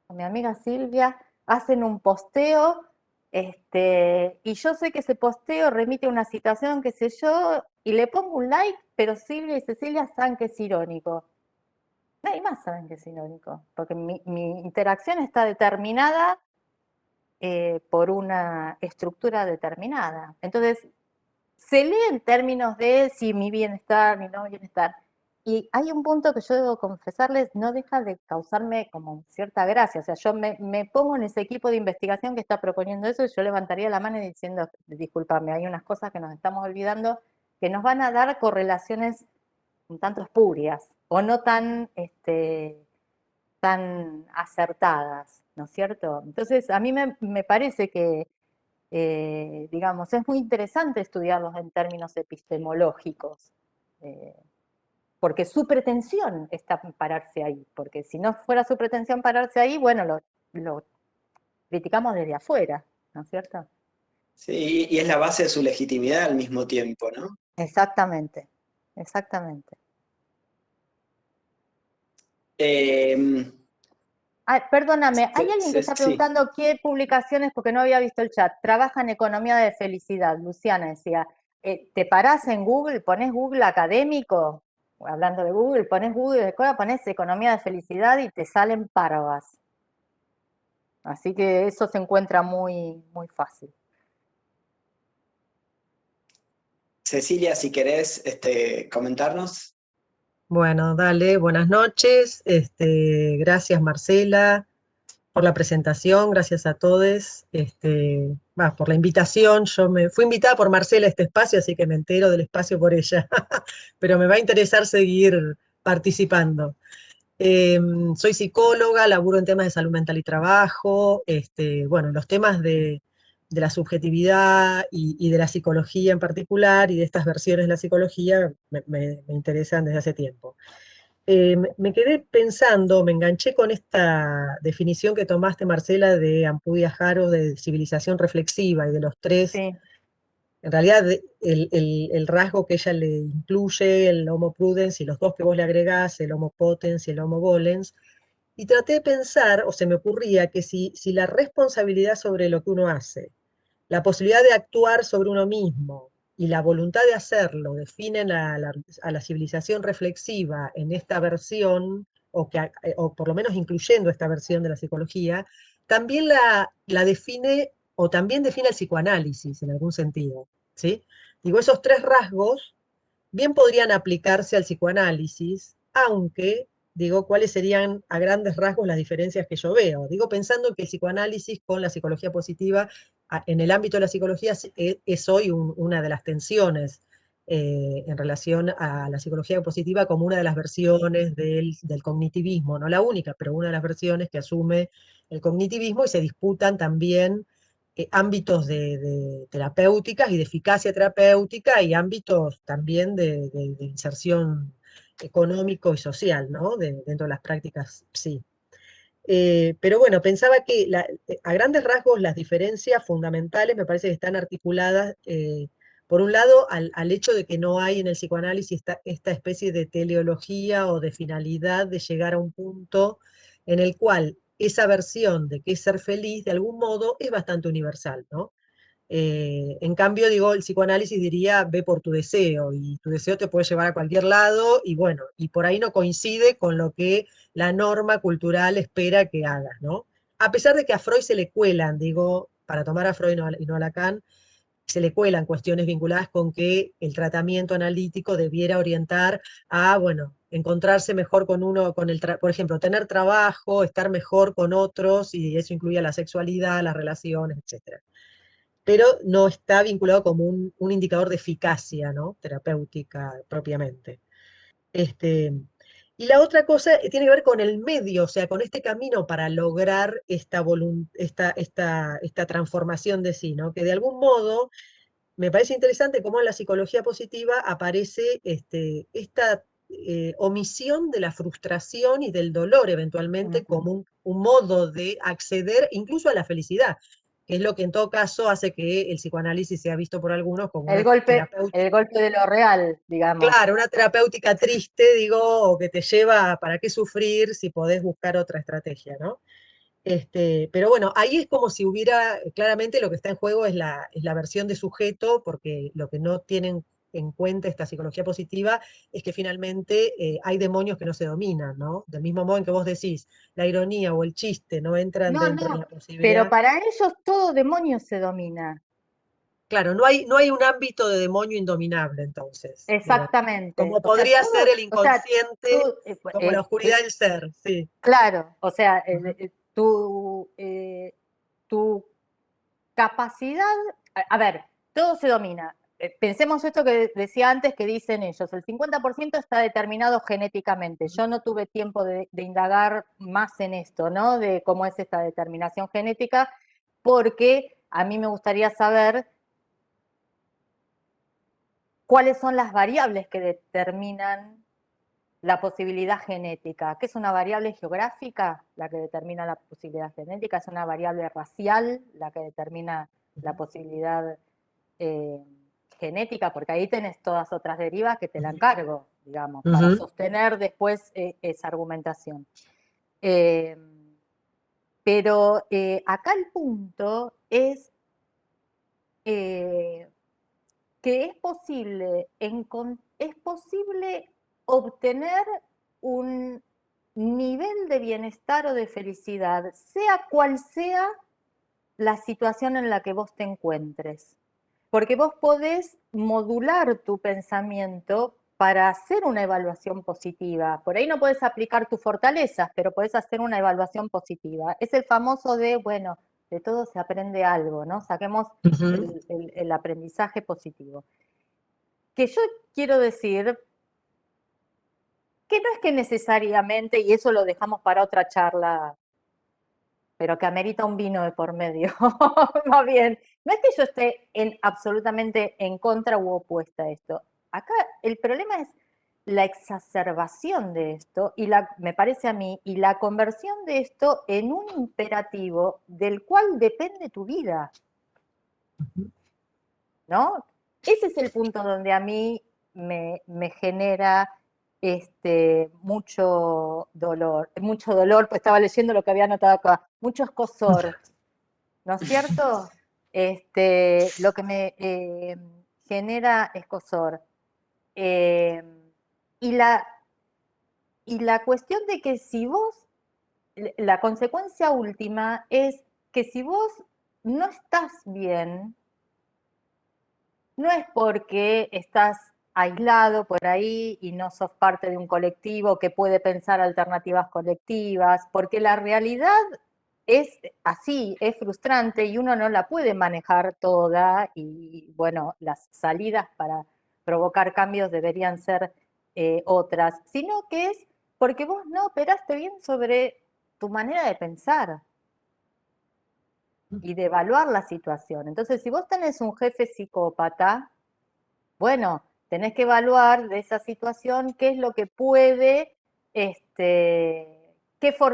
o mi amiga Silvia, hacen un posteo, y yo sé que ese posteo remite a una citación, qué sé yo, y le pongo un like, pero Silvia y Cecilia saben que es irónico. Nadie más saben que es irónico, porque mi interacción está determinada por una estructura determinada. Entonces, se lee en términos de si mi bienestar, mi no bienestar. Y hay un punto que yo debo confesarles, no deja de causarme como cierta gracia. O sea, yo me pongo en ese equipo de investigación que está proponiendo eso y yo levantaría la mano y diciendo, discúlpame, hay unas cosas que nos estamos olvidando que nos van a dar correlaciones un tanto espurias o no tan, tan acertadas, ¿no es cierto? Entonces, a mí me parece que digamos, es muy interesante estudiarlos en términos epistemológicos, porque su pretensión está en pararse ahí, porque si no fuera su pretensión pararse ahí, bueno, lo criticamos desde afuera, ¿no es cierto? Sí, y es la base de su legitimidad al mismo tiempo, ¿no? Exactamente, exactamente. Perdóname, hay alguien que está Sí. preguntando qué publicaciones, porque no había visto el chat. Trabaja en economía de felicidad, Luciana decía. ¿Te parás en Google, pones Google académico? Hablando de Google, pones Google de escuela, pones economía de felicidad y te salen parvas. Así que eso se encuentra muy, muy fácil. Cecilia, si querés comentarnos. Bueno, dale, buenas noches. Gracias, Marcela, por la presentación, gracias a todos, por la invitación. Yo me fui invitada por Marcela a este espacio, así que me entero del espacio por ella, pero me va a interesar seguir participando. Soy psicóloga, laburo en temas de salud mental y trabajo, bueno, los temas de la subjetividad y de la psicología en particular y de estas versiones de la psicología me interesan desde hace tiempo. Me quedé pensando, me enganché con esta definición que tomaste, Marcela, de Ampudia Jaro, de civilización reflexiva y de los tres, Sí. en realidad el rasgo que ella le incluye, el Homo prudens y los dos que vos le agregás, el Homo potens y el Homo volens, y traté de pensar, o se me ocurría, que si la responsabilidad sobre lo que uno hace, la posibilidad de actuar sobre uno mismo y la voluntad de hacerlo definen a la civilización reflexiva en esta versión, o por lo menos incluyendo esta versión de la psicología, también la define, o también define el psicoanálisis en algún sentido, ¿sí? Digo, esos tres rasgos bien podrían aplicarse al psicoanálisis, aunque, digo, ¿cuáles serían a grandes rasgos las diferencias que yo veo? Digo, pensando que el psicoanálisis con la psicología positiva, en el ámbito de la psicología, es hoy una de las tensiones en relación a la psicología positiva como una de las versiones del cognitivismo, no la única, pero una de las versiones que asume el cognitivismo, y se disputan también ámbitos de terapéuticas y de eficacia terapéutica y ámbitos también de inserción económico y social, ¿no? Dentro de las prácticas, sí. Pero bueno, pensaba que a grandes rasgos las diferencias fundamentales me parece que están articuladas, por un lado, al hecho de que no hay en el psicoanálisis esta especie de teleología o de finalidad de llegar a un punto en el cual esa versión de qué es ser feliz, de algún modo, es bastante universal, ¿no? En cambio, digo, el psicoanálisis diría, ve por tu deseo, y tu deseo te puede llevar a cualquier lado, y bueno, y por ahí no coincide con lo que la norma cultural espera que hagas, ¿no? A pesar de que a Freud se le cuelan, digo, para tomar a Freud y no a Lacan, se le cuelan cuestiones vinculadas con que el tratamiento analítico debiera orientar a, bueno, encontrarse mejor con uno, por ejemplo, tener trabajo, estar mejor con otros, y eso incluye la sexualidad, las relaciones, etc. Pero no está vinculado como un indicador de eficacia, ¿no? Terapéutica propiamente. Y la otra cosa tiene que ver con el medio, o sea, con este camino para lograr esta transformación de sí, ¿no? Que de algún modo me parece interesante cómo en la psicología positiva aparece esta omisión de la frustración y del dolor eventualmente como un modo de acceder incluso a la felicidad, que es lo que en todo caso hace que el psicoanálisis sea visto por algunos como una terapéutica. El golpe de lo real, digamos. Claro, una terapéutica triste, digo, o que te lleva a para qué sufrir si podés buscar otra estrategia, ¿no? Pero bueno, ahí es como si hubiera, claramente lo que está en juego es la versión de sujeto, porque lo que no tienen en cuenta esta psicología positiva es que finalmente hay demonios que no se dominan, ¿no? Del mismo modo en que vos decís, la ironía o el chiste no entran dentro de la posibilidad. Pero para ellos todo demonio se domina. Claro, no hay un ámbito de demonio indominable, entonces. Exactamente. Como O sea, podría todo, ser el o sea, inconsciente, como la oscuridad del ser, sí. claro, o sea, tu capacidad, a ver, todo se domina. Pensemos esto que decía antes que dicen ellos, el 50% está determinado genéticamente. Yo no tuve tiempo de indagar más en esto, ¿no? De cómo es esta determinación genética, porque a mí me gustaría saber cuáles son las variables que determinan la posibilidad genética. ¿Qué es una variable geográfica? La que determina la posibilidad genética. ¿Es una variable racial? La que determina la posibilidad genética, porque ahí tenés todas otras derivas que te la encargo, digamos, para sostener después esa argumentación. Pero acá el punto es que es posible obtener un nivel de bienestar o de felicidad, sea cual sea la situación en la que vos te encuentres. Porque vos podés modular tu pensamiento para hacer una evaluación positiva. Por ahí no podés aplicar tus fortalezas, pero podés hacer una evaluación positiva. Es el famoso de, bueno, de todo se aprende algo, ¿no? Saquemos el aprendizaje positivo. Que yo quiero decir que no es que necesariamente, y eso lo dejamos para otra charla, pero que amerita un vino de por medio, más bien, no es que yo esté absolutamente en contra u opuesta a esto. Acá el problema es la exacerbación de esto, me parece a mí, y la conversión de esto en un imperativo del cual depende tu vida, ¿no? Ese es el punto donde a mí me genera mucho dolor, pues estaba leyendo lo que había anotado acá, mucho escosor, ¿no es cierto? Lo que me genera escosor. Y la cuestión de que si vos, la consecuencia última es que si vos no estás bien, no es porque estás aislado por ahí y no sos parte de un colectivo que puede pensar alternativas colectivas, porque la realidad es así, es frustrante y uno no la puede manejar toda y bueno, las salidas para provocar cambios deberían ser otras, sino que es porque vos no operaste bien sobre tu manera de pensar y de evaluar la situación. Entonces, si vos tenés un jefe psicópata, bueno, tenés que evaluar de esa situación qué es lo que puede,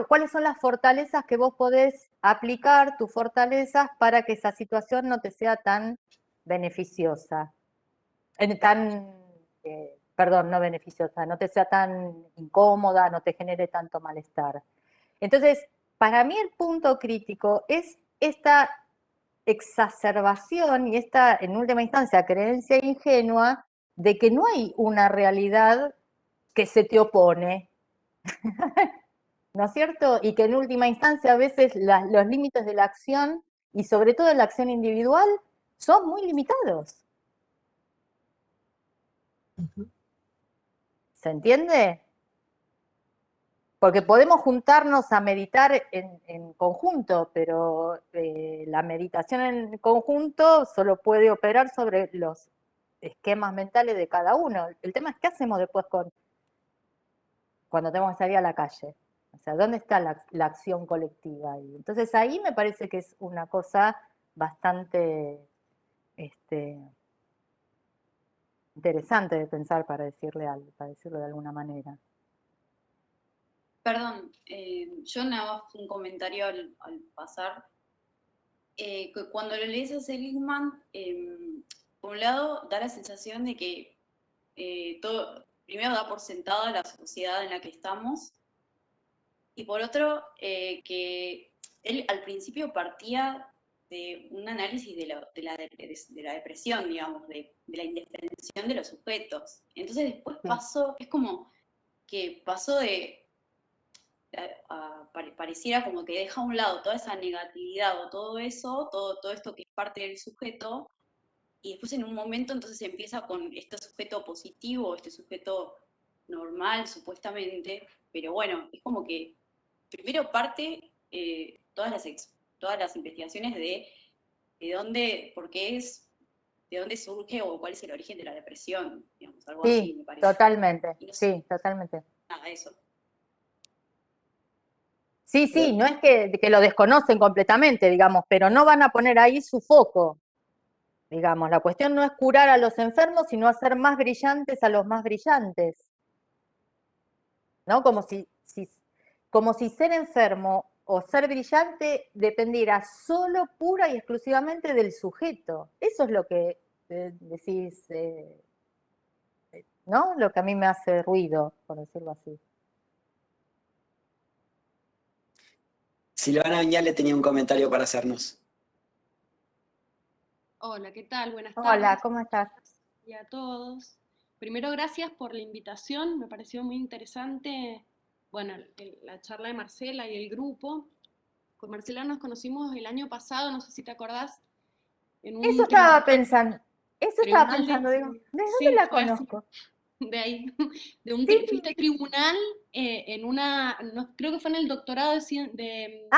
cuáles son las fortalezas que vos podés aplicar, tus fortalezas, para que esa situación no te sea tan beneficiosa. Perdón, no beneficiosa, no te sea tan incómoda, no te genere tanto malestar. Entonces, para mí el punto crítico es esta exacerbación y esta, en última instancia, creencia ingenua de que no hay una realidad que se te opone, ¿no es cierto? Y que en última instancia a veces los límites de la acción, y sobre todo de la acción individual, son muy limitados. ¿Se entiende? Porque podemos juntarnos a meditar en conjunto, pero la meditación en conjunto solo puede operar sobre los esquemas mentales de cada uno. El tema es qué hacemos después cuando tenemos que salir a la calle. O sea, ¿dónde está la acción colectiva? Y entonces ahí me parece que es una cosa bastante interesante de pensar, para decirlo de alguna manera. Perdón, yo nada más un comentario al pasar. Que cuando lo lees a Seligman, por un lado da la sensación de que todo, primero da por sentada la sociedad en la que estamos, y por otro, que él al principio partía de un análisis de la depresión, digamos, de la indefensión de los sujetos. Entonces después pasó, es como que pasó de pareciera como que deja a un lado toda esa negatividad o todo eso, todo esto que es parte del sujeto, y después en un momento entonces empieza con este sujeto positivo, este sujeto normal supuestamente, pero bueno, es como que primero parte todas las investigaciones de dónde, por qué es, de dónde surge o cuál es el origen de la depresión, digamos, algo así me parece. Totalmente, no sé, sí, totalmente. Nada, eso. Sí, no es que lo desconocen completamente, digamos, pero no van a poner ahí su foco, digamos. La cuestión no es curar a los enfermos, sino hacer más brillantes a los más brillantes, ¿no? Como si ser enfermo o ser brillante dependiera solo, pura y exclusivamente del sujeto. Eso es lo que decís, ¿no? Lo que a mí me hace ruido, por decirlo así. Silvana Viñale tenía un comentario para hacernos. Hola, ¿qué tal? Buenas Hola, tardes. ¿cómo estás? Y a todos. Primero, gracias por la invitación. Me pareció muy interesante, bueno, la charla de Marcela y el grupo. Con Marcela nos conocimos el año pasado, no sé si te acordás, en un Eso estaba pensando, digo, ¿de dónde sí, la fue así, conozco? de ahí, Sí. fuiste a tribunal en una, creo que fue en el doctorado de Sociedades de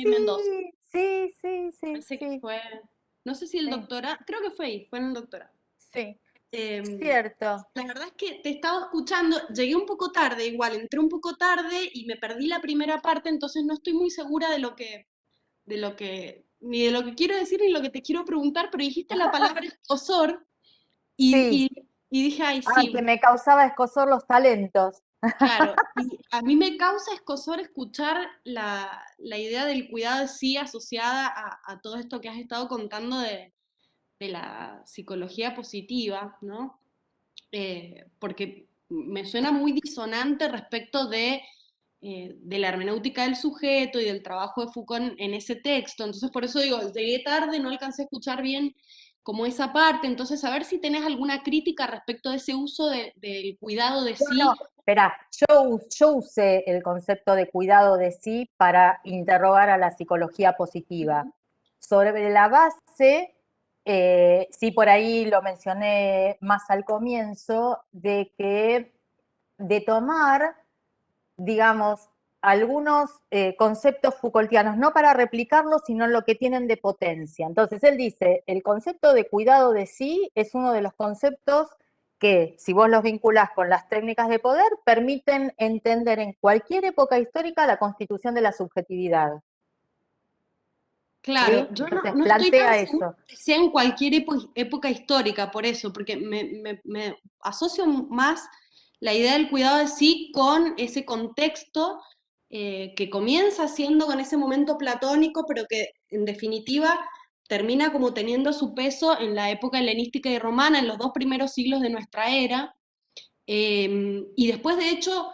Mendoza. Sí. Parece que fue, no sé si el doctorado, creo que fue ahí, fue en el doctorado. Sí, cierto. La verdad es que te estaba escuchando, llegué un poco tarde, igual, entré un poco tarde y me perdí la primera parte, entonces no estoy muy segura ni de lo que quiero decir ni lo que te quiero preguntar, pero dijiste la palabra escosor Sí. y dije, ay, sí. Que me causaba escosor los talentos. Claro, y a mí me causa escosor escuchar la idea del cuidado de sí asociada a todo esto que has estado contando de la psicología positiva, ¿no? Porque me suena muy disonante respecto de la hermenéutica del sujeto y del trabajo de Foucault en ese texto. Entonces, por eso digo, llegué tarde, no alcancé a escuchar bien como esa parte. Entonces, a ver si tenés alguna crítica respecto de ese uso del cuidado de sí. No, espera, yo usé el concepto de cuidado de sí para interrogar a la psicología positiva. Sobre la base, sí, por ahí lo mencioné más al comienzo, de tomar, digamos, algunos conceptos Foucaultianos, no para replicarlos, sino lo que tienen de potencia. Entonces, él dice, el concepto de cuidado de sí es uno de los conceptos que, si vos los vinculás con las técnicas de poder, permiten entender en cualquier época histórica la constitución de la subjetividad. Claro, ¿Sí? yo Entonces, no estoy plantea tan segura eso. que sea en cualquier época histórica, por eso, porque me asocio más la idea del cuidado de sí con ese contexto que comienza siendo con ese momento platónico, pero que en definitiva termina como teniendo su peso en la época helenística y romana, en los 2 primeros siglos de nuestra era. Y después, de hecho,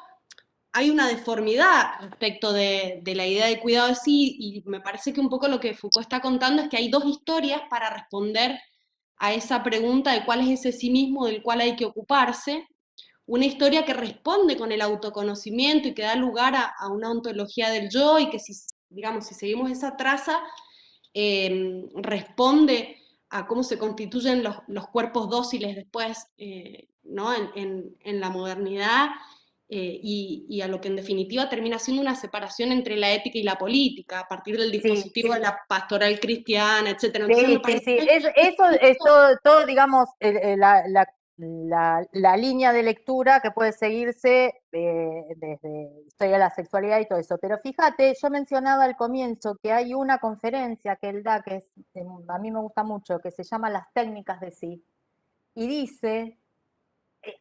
hay una deformidad respecto de la idea de cuidado de sí, y me parece que un poco lo que Foucault está contando es que hay 2 historias para responder a esa pregunta de cuál es ese sí mismo del cual hay que ocuparse. Una historia que responde con el autoconocimiento y que da lugar a una ontología del yo, y que si, digamos, si seguimos esa traza, responde a cómo se constituyen los cuerpos dóciles después, ¿no? en la modernidad, y a lo que en definitiva termina siendo una separación entre la ética y la política, a partir del Sí, dispositivo de la pastoral cristiana, etc. Entonces sí, me sí, parece sí. que Eso es todo, digamos, la línea de lectura que puede seguirse desde Historia de la Sexualidad y todo eso. Pero fíjate, yo mencionaba al comienzo que hay una conferencia que él da, que a mí me gusta mucho, que se llama Las técnicas de sí. Y dice,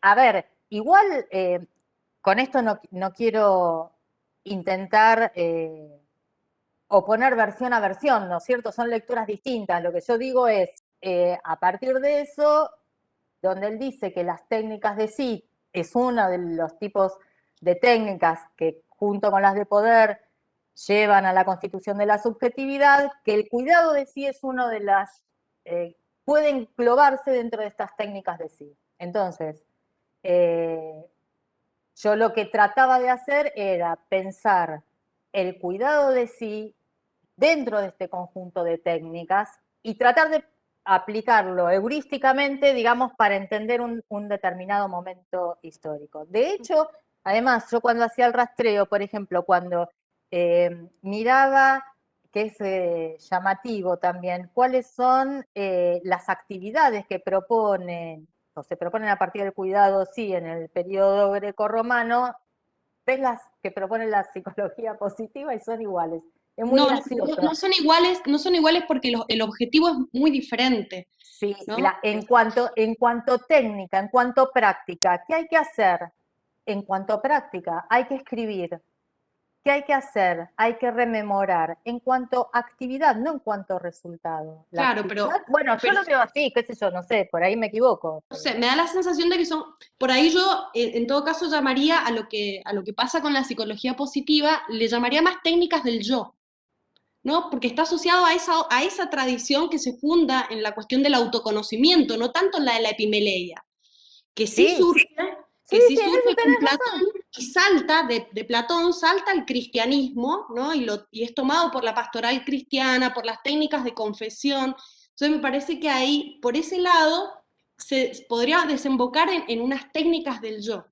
a ver, igual con esto no quiero intentar oponer versión a versión, ¿no es cierto? Son lecturas distintas. Lo que yo digo es, a partir de eso, donde él dice que las técnicas de sí es uno de los tipos de técnicas que junto con las de poder llevan a la constitución de la subjetividad, que el cuidado de sí es uno de las, puede englobarse dentro de estas técnicas de sí. Entonces, yo lo que trataba de hacer era pensar el cuidado de sí dentro de este conjunto de técnicas y tratar de aplicarlo heurísticamente, digamos, para entender un determinado momento histórico. De hecho, además, yo cuando hacía el rastreo, por ejemplo, cuando miraba, que es llamativo también, cuáles son las actividades que proponen, o se proponen a partir del cuidado, sí, en el periodo grecorromano, ves las que propone la psicología positiva y son iguales. Es muy gracioso. no son iguales porque el objetivo es muy diferente. Sí, ¿no? en cuanto técnica, en cuanto práctica, ¿qué hay que hacer? En cuanto práctica, hay que escribir. ¿Qué hay que hacer? Hay que rememorar. En cuanto actividad, no en cuanto resultado. La Claro, actividad, bueno, yo lo veo así, qué sé yo, no sé, por ahí me equivoco. No sé, me da la sensación de que son, por ahí yo en todo caso llamaría a lo que pasa con la psicología positiva, le llamaría más técnicas del yo, ¿no? Porque está asociado a esa tradición que se funda en la cuestión del autoconocimiento, no tanto en la de la epimeleia, que sí Sí, surge, sí, en eso con tenés Platón, razón. y salta de Platón, salta al cristianismo, ¿no? Y es tomado por la pastoral cristiana, por las técnicas de confesión. Entonces me parece que ahí, por ese lado, se podría desembocar en unas técnicas del yo.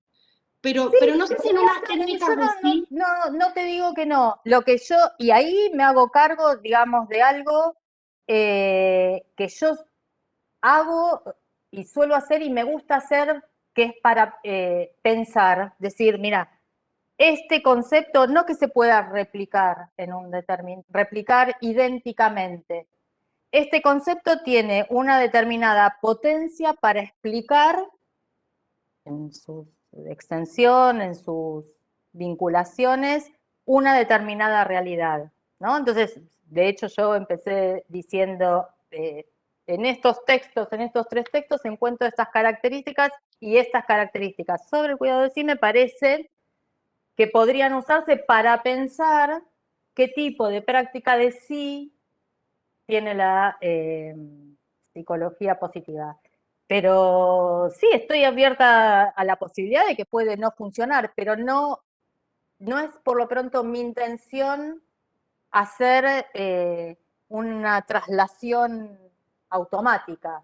Pero no sé si en unas técnicas Yo de sí. no te digo que no. Lo que yo, y ahí me hago cargo, digamos, de algo que yo hago y suelo hacer y me gusta hacer, que es para pensar, decir, mira, este concepto no que se pueda replicar replicar idénticamente. Este concepto tiene una determinada potencia para explicar en su extensión, en sus vinculaciones, una determinada realidad, ¿no? Entonces, de hecho, yo empecé diciendo, en estos textos, en estos 3 textos, encuentro estas características y estas características sobre el cuidado de sí me parece que podrían usarse para pensar qué tipo de práctica de sí tiene la psicología positiva. Pero sí, estoy abierta a la posibilidad de que puede no funcionar, pero no es por lo pronto mi intención hacer una traslación automática,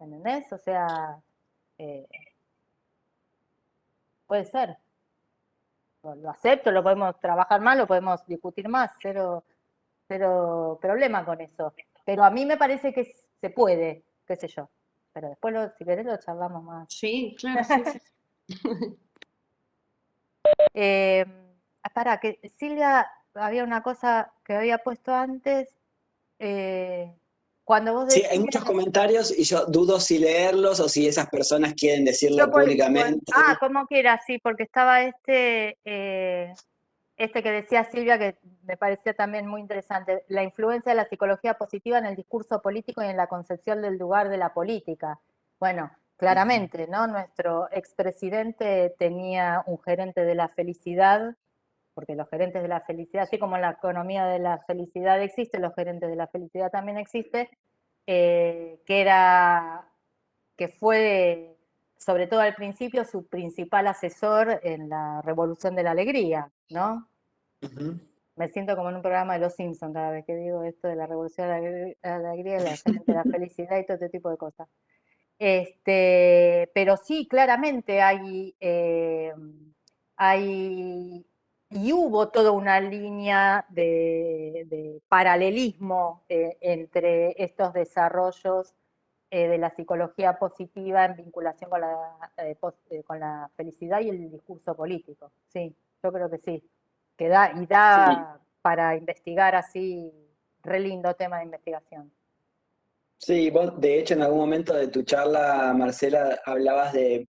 ¿entendés? O sea, puede ser. lo acepto, lo podemos trabajar más, lo podemos discutir más, cero problema con eso. Pero a mí me parece que se puede, qué sé yo. Pero después, si querés, lo charlamos más. Sí, claro, sí, sí. Para que Silvia, había una cosa que había puesto antes. Cuando vos Sí, decías. hay muchos comentarios y yo dudo si leerlos o si esas personas quieren decirlo Yo públicamente. como quiera, sí, porque estaba este que decía Silvia, que me parecía también muy interesante, la influencia de la psicología positiva en el discurso político y en la concepción del lugar de la política. Bueno, claramente, ¿no? Nuestro expresidente tenía un gerente de la felicidad, porque los gerentes de la felicidad, así como en la economía de la felicidad existe, los gerentes de la felicidad también existe, que fue, sobre todo al principio, su principal asesor en la Revolución de la Alegría, ¿no? Ujú. Me siento como en un programa de Los Simpsons cada vez que digo esto de la Revolución de la Alegría, la gente de la felicidad y todo este tipo de cosas. Pero sí, claramente y hubo toda una línea de paralelismo entre estos desarrollos de la psicología positiva en vinculación con la felicidad y el discurso político. Sí, yo creo que sí. Que da Sí, para investigar así, re lindo tema de investigación. sí, vos de hecho en algún momento de tu charla, Marcela, hablabas de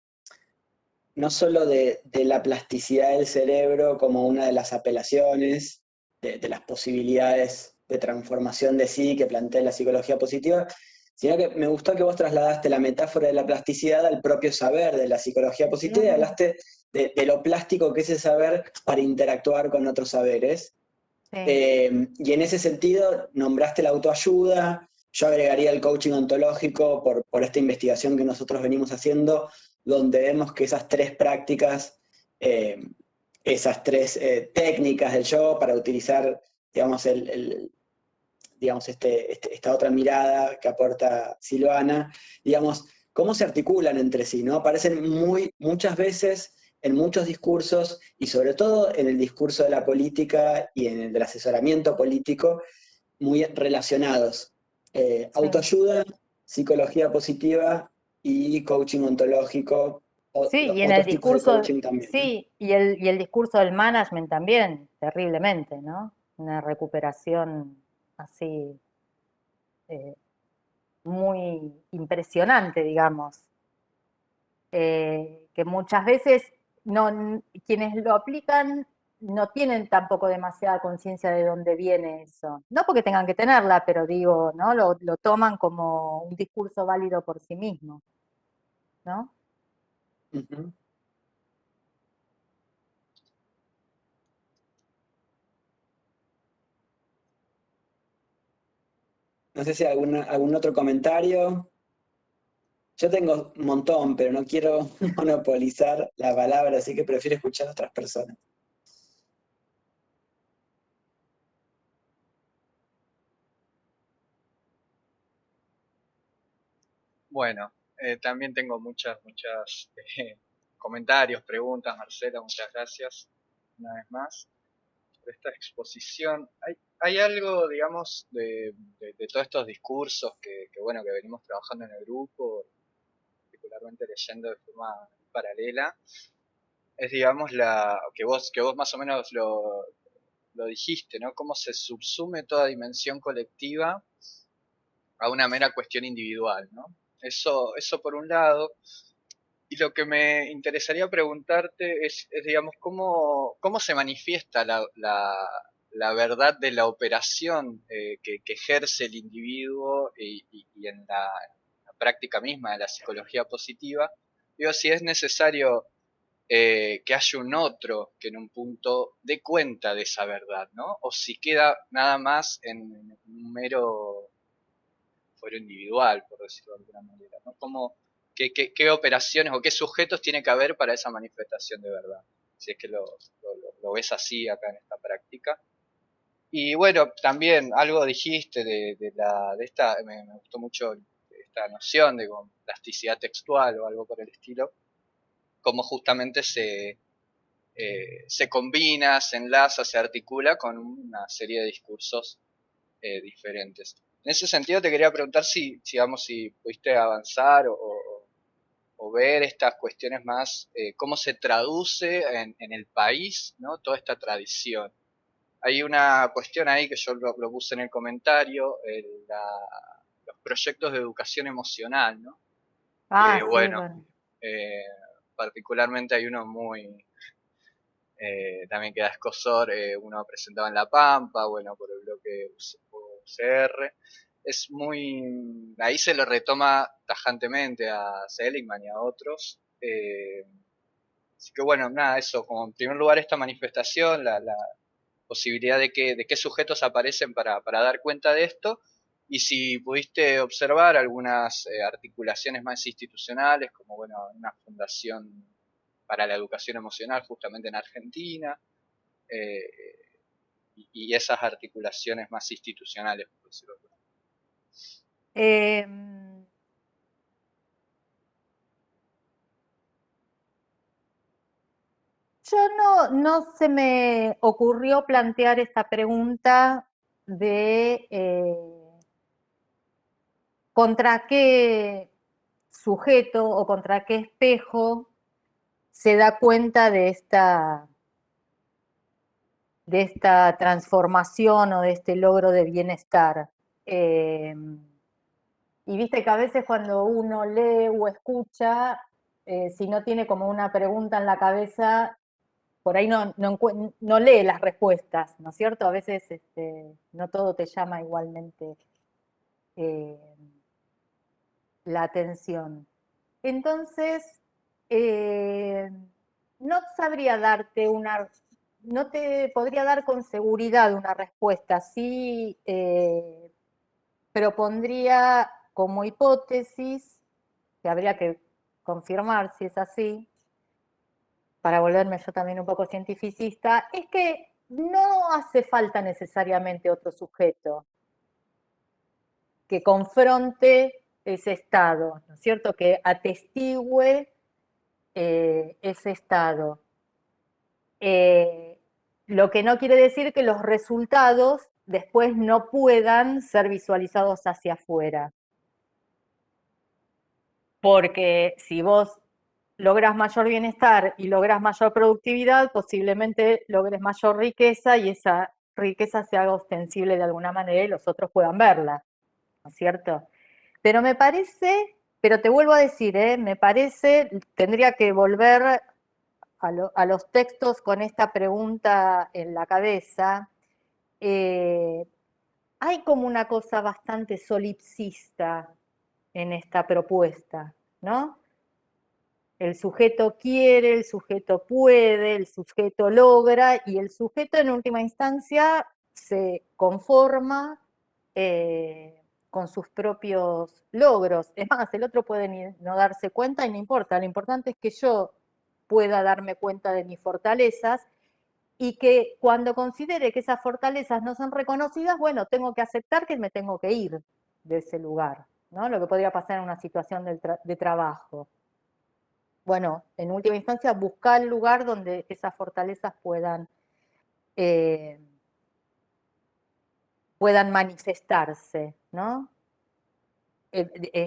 no solo de la plasticidad del cerebro como una de las apelaciones, de las posibilidades de transformación de sí que plantea la psicología positiva, sino que me gustó que vos trasladaste la metáfora de la plasticidad al propio saber de la psicología positiva y hablaste de lo plástico que es ese saber para interactuar con otros saberes. Sí. Y en ese sentido, nombraste la autoayuda, yo agregaría el coaching ontológico por esta investigación que nosotros venimos haciendo, donde vemos que esas tres prácticas, eh, esas tres técnicas del yo para utilizar, digamos, digamos esta otra mirada que aporta Silvana, digamos, cómo se articulan entre sí, ¿no? Aparecen muchas veces en muchos discursos y sobre todo en el discurso de la política y en el del asesoramiento político, muy relacionados. Sí. Autoayuda, psicología positiva y coaching ontológico, Sí, y en el otros tipos de discurso, coaching también, ¿no? sí, y el discurso del management también, terriblemente, ¿no? Una recuperación así eh, muy impresionante, digamos, que muchas veces quienes lo aplican no tienen tampoco demasiada conciencia de dónde viene eso. No porque tengan que tenerla, pero digo, ¿no? Lo toman como un discurso válido por sí mismo, ¿no? Ujú. No sé si algún otro comentario. Yo tengo un montón, pero no quiero monopolizar la palabra, así que prefiero escuchar a otras personas. Bueno, también tengo muchas comentarios, preguntas, Marcela, muchas gracias una vez más por esta exposición. Hay algo, digamos, de todos estos discursos bueno, que venimos trabajando en el grupo, particularmente leyendo de forma paralela, es, digamos, que vos más o menos lo dijiste, ¿no? Cómo se subsume toda dimensión colectiva a una mera cuestión individual, ¿no? Eso por un lado. Y lo que me interesaría preguntarte digamos, cómo se manifiesta la verdad de la operación que ejerce el individuo y en la práctica misma de la psicología positiva. Digo, si es necesario que haya un otro que en un punto dé cuenta de esa verdad, ¿no? O si queda nada más en un mero fuero individual, por decirlo de alguna manera, ¿no? ¿Qué operaciones o qué sujetos tiene que haber para esa manifestación de verdad? Si es que lo ves así acá en esta práctica. Y bueno, también algo dijiste de esta, me gustó mucho esta noción de plasticidad textual o algo por el estilo, cómo justamente se combina, se enlaza, se articula con una serie de discursos diferentes. En ese sentido te quería preguntar si pudiste avanzar o ver estas cuestiones más, cómo se traduce en el país, ¿no? Toda esta tradición. Hay una cuestión ahí que yo lo puse en el comentario, los proyectos de educación emocional, ¿no? Ah, Que sí, bueno, bueno. particularmente hay uno también que da escosor, uno presentado en La Pampa, bueno, por el bloque UCR. Es muy, ahí se lo retoma tajantemente a Seligman y a otros. Así que bueno, nada, eso, como en primer lugar esta manifestación, la posibilidad de qué sujetos aparecen para dar cuenta de esto, y si pudiste observar algunas articulaciones más institucionales, como bueno, una fundación para la educación emocional justamente en Argentina, eh, y esas articulaciones más institucionales, por decirlo así. Em, Yo no se me ocurrió plantear esta pregunta de contra qué sujeto o contra qué espejo se da cuenta de esta transformación o de este logro de bienestar. Y viste que a veces cuando uno lee o escucha, si no tiene como una pregunta en la cabeza, por ahí no lee las respuestas, ¿no es cierto? A veces no todo te llama igualmente la atención. Entonces, no sabría darte no te podría dar con seguridad una respuesta, sí propondría como hipótesis, que habría que confirmar si es así, para volverme yo también un poco cientificista, es que no hace falta necesariamente otro sujeto que confronte ese estado, ¿no es cierto? Que atestigüe ese estado. Lo que no quiere decir que los resultados después no puedan ser visualizados hacia afuera. Porque si vos logras mayor bienestar y logras mayor productividad, posiblemente logres mayor riqueza y esa riqueza se haga ostensible de alguna manera y los otros puedan verla, ¿no es cierto? Pero me parece, pero te vuelvo a decir, me parece, tendría que volver a los textos con esta pregunta en la cabeza. Hay como una cosa bastante solipsista en esta propuesta, ¿no? El sujeto quiere, el sujeto puede, el sujeto logra y el sujeto en última instancia se conforma con sus propios logros. Es más, el otro puede no darse cuenta y no importa. Lo importante es que yo pueda darme cuenta de mis fortalezas y que cuando considere que esas fortalezas no son reconocidas, bueno, tengo que aceptar que me tengo que ir de ese lugar, ¿no? Lo que podría pasar en una situación de trabajo. Bueno, en última instancia, buscar el lugar donde esas fortalezas puedan manifestarse, ¿no?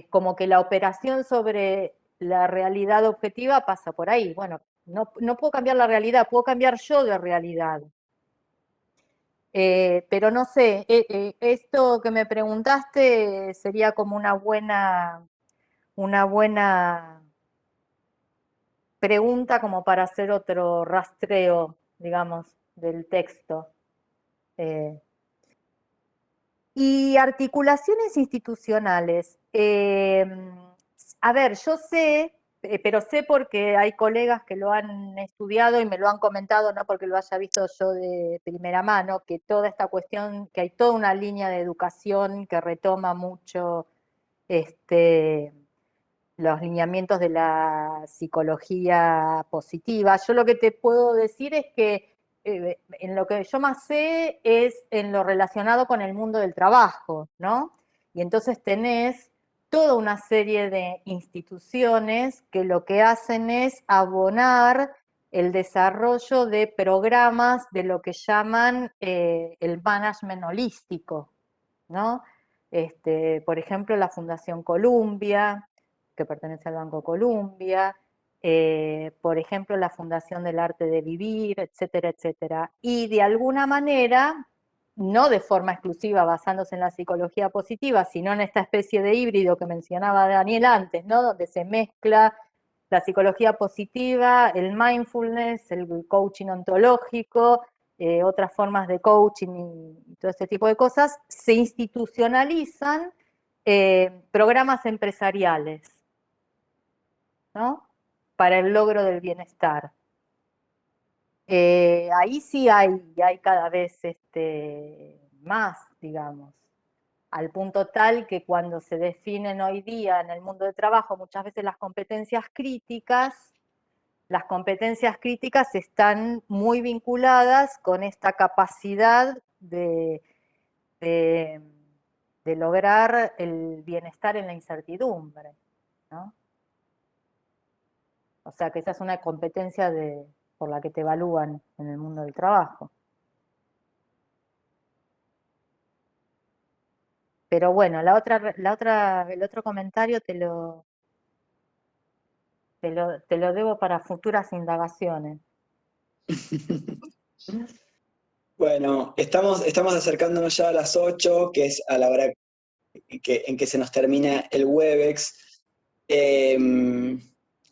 Como que la operación sobre la realidad objetiva pasa por ahí. Bueno, no puedo cambiar la realidad, puedo cambiar yo de realidad. Pero no sé, esto que me preguntaste sería como una buena pregunta como para hacer otro rastreo, digamos, del texto. Y articulaciones institucionales. A ver, yo sé, pero sé porque hay colegas que lo han estudiado y me lo han comentado, no porque lo haya visto yo de primera mano, que toda esta cuestión, que hay toda una línea de educación que retoma mucho los lineamientos de la psicología positiva. Yo lo que te puedo decir es que en lo que yo más sé es en lo relacionado con el mundo del trabajo, ¿no? Y entonces tenés toda una serie de instituciones que lo que hacen es abonar el desarrollo de programas de lo que llaman el management holístico, ¿no? Por ejemplo, la Fundación Columbia, que pertenece al Banco Columbia, por ejemplo, la Fundación del Arte de Vivir, etcétera, etcétera. Y de alguna manera, no de forma exclusiva basándose en la psicología positiva, sino en esta especie de híbrido que mencionaba Daniel antes, ¿no? Donde se mezcla la psicología positiva, el mindfulness, el coaching ontológico, otras formas de coaching y todo este tipo de cosas, se institucionalizan programas empresariales, ¿no? Para el logro del bienestar. Ahí sí hay cada vez más, digamos, al punto tal que cuando se definen hoy día en el mundo del trabajo muchas veces las competencias críticas están muy vinculadas con esta capacidad de lograr el bienestar en la incertidumbre, ¿no? O sea que esa es una competencia por la que te evalúan en el mundo del trabajo. Pero bueno, el otro comentario te lo debo para futuras indagaciones. Bueno, estamos acercándonos ya a las 8, que es a la hora en que se nos termina el Webex.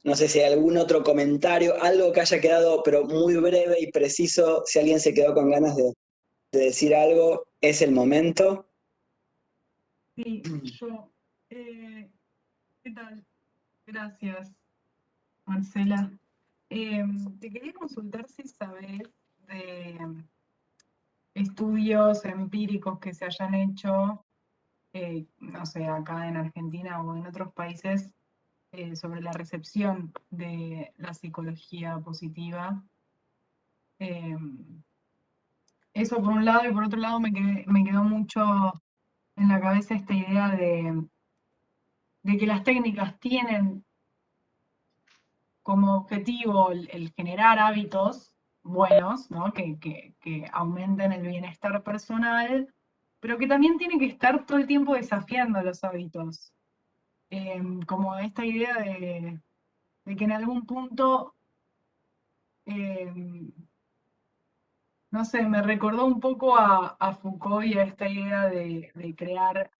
No sé si hay algún otro comentario, algo que haya quedado, pero muy breve y preciso. Si alguien se quedó con ganas de decir algo, es el momento. Sí, yo. ¿Qué tal? Gracias, Marcela. Te quería consultar si sabes de estudios empíricos que se hayan hecho, no sé, acá en Argentina o en otros países, sobre la recepción de la psicología positiva. Eso por un lado, y por otro lado me quedó mucho en la cabeza esta idea de que las técnicas tienen como objetivo el generar hábitos buenos, ¿no? que aumenten el bienestar personal, pero que también tienen que estar todo el tiempo desafiando los hábitos. Como esta idea de que en algún punto, no sé, me recordó un poco a Foucault y a esta idea de crear,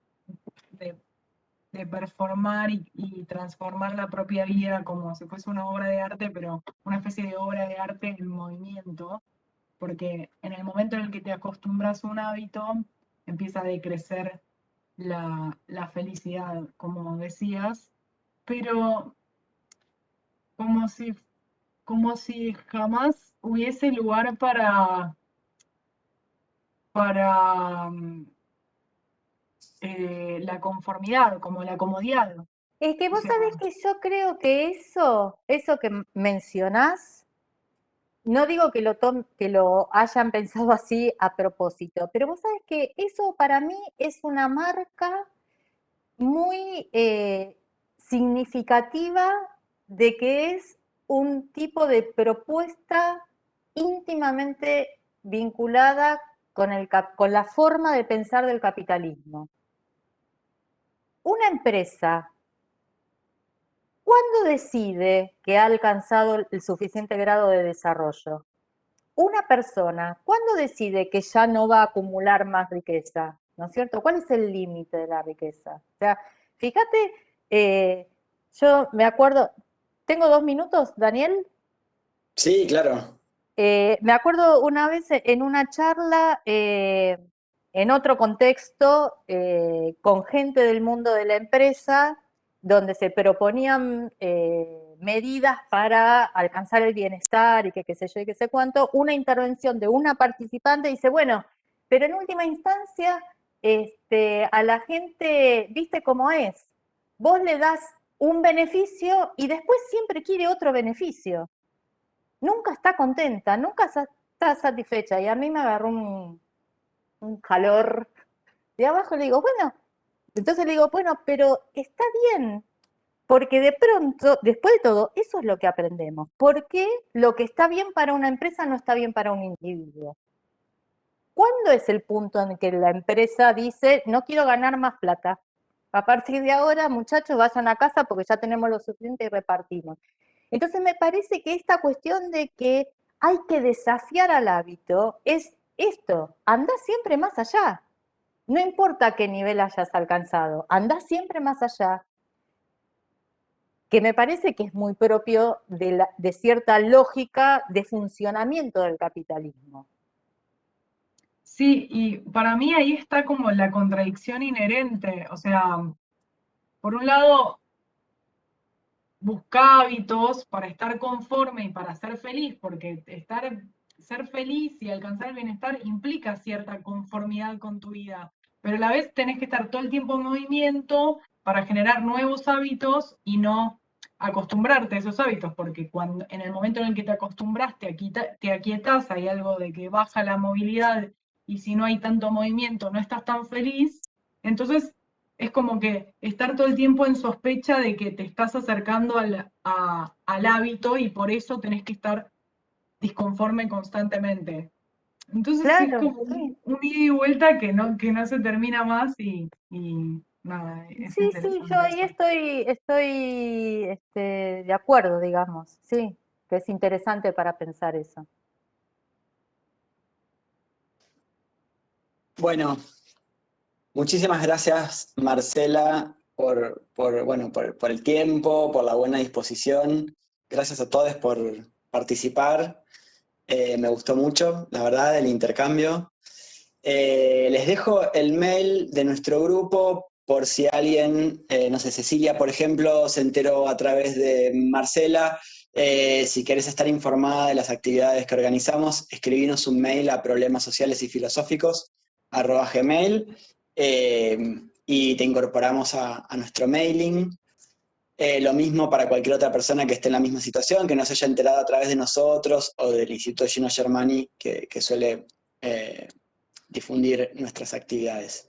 de performar y transformar la propia vida como si fuese una obra de arte, pero una especie de obra de arte en movimiento, porque en el momento en el que te acostumbras a un hábito, empieza a decrecer la felicidad, como decías, pero como si jamás hubiese lugar para la conformidad, como la comodidad. Es que O vos sea, sabés que yo creo que eso que mencionás, no digo que lo hayan pensado así a propósito, pero vos sabés que eso para mí es una marca muy significativa de que es un tipo de propuesta íntimamente vinculada con la forma de pensar del capitalismo. Una empresa, ¿cuándo decide que ha alcanzado el suficiente grado de desarrollo? Una persona, ¿cuándo decide que ya no va a acumular más riqueza? ¿No es cierto? ¿Cuál es el límite de la riqueza? O sea, fíjate, yo me acuerdo, ¿tengo 2 minutos, Daniel? Sí, claro. Me acuerdo una vez en una charla, en otro contexto, con gente del mundo de la empresa, donde se proponían medidas para alcanzar el bienestar y que qué sé yo y qué sé cuánto, una intervención de una participante dice, bueno, pero en última instancia, a la gente, ¿viste cómo es? Vos le das un beneficio y después siempre quiere otro beneficio. Nunca está contenta, nunca está satisfecha. Y a mí me agarró un calor de abajo. Le digo, bueno, entonces le digo, bueno, pero está bien. Porque de pronto, después de todo, eso es lo que aprendemos. ¿Por qué lo que está bien para una empresa no está bien para un individuo? ¿Cuándo es el punto en que la empresa dice, no quiero ganar más plata? A partir de ahora, muchachos, vayan a casa porque ya tenemos lo suficiente y repartimos. Entonces me parece que esta cuestión de que hay que desafiar al hábito es esto, anda siempre más allá. No importa qué nivel hayas alcanzado, anda siempre más allá, que me parece que es muy propio de cierta lógica de funcionamiento del capitalismo. Sí, y para mí ahí está como la contradicción inherente. O sea, por un lado, busca hábitos para estar conforme y para ser feliz, porque ser feliz y alcanzar el bienestar implica cierta conformidad con tu vida, pero a la vez tenés que estar todo el tiempo en movimiento para generar nuevos hábitos y no acostumbrarte a esos hábitos, porque en el momento en el que te acostumbras, te aquietas, hay algo de que baja la movilidad y si no hay tanto movimiento no estás tan feliz, entonces es como que estar todo el tiempo en sospecha de que te estás acercando al hábito y por eso tenés que estar disconforme constantemente. Entonces es Claro, como sí. un ida y vuelta que no se termina más y nada, es Sí, sí, yo interesante ahí eso. estoy de acuerdo, digamos, sí, que es interesante para pensar eso. Bueno, muchísimas gracias, Marcela, por el tiempo, por la buena disposición. Gracias a todos por participar. Me gustó mucho, la verdad, el intercambio. Les dejo el mail de nuestro grupo por si alguien, no sé, Cecilia, por ejemplo, se enteró a través de Marcela. Si querés estar informada de las actividades que organizamos, escribinos un mail a problemasocialesyfilosóficos@gmail.com y te incorporamos a nuestro mailing. Lo mismo para cualquier otra persona que esté en la misma situación, que no se haya enterado a través de nosotros o del Instituto Gino Germani, que suele difundir nuestras actividades.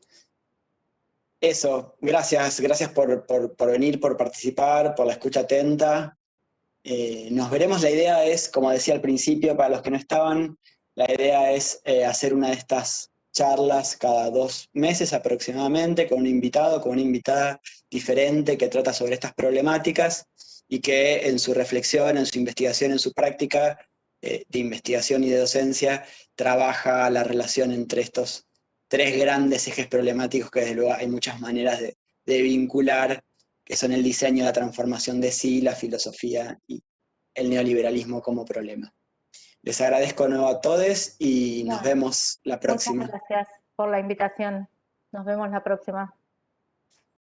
Eso, gracias por venir, por participar, por la escucha atenta. Nos veremos, la idea es, como decía al principio, para los que no estaban, la idea es hacer una de estas charlas cada 2 meses aproximadamente, con un invitado, con una invitada diferente que trata sobre estas problemáticas y que en su reflexión, en su investigación, en su práctica de investigación y de docencia, trabaja la relación entre estos 3 grandes ejes problemáticos que desde luego hay muchas maneras de vincular, que son el diseño, la transformación de sí, la filosofía y el neoliberalismo como problema. Les agradezco de nuevo a todos y nos Bueno, vemos la próxima. muchas gracias por la invitación. Nos vemos la próxima.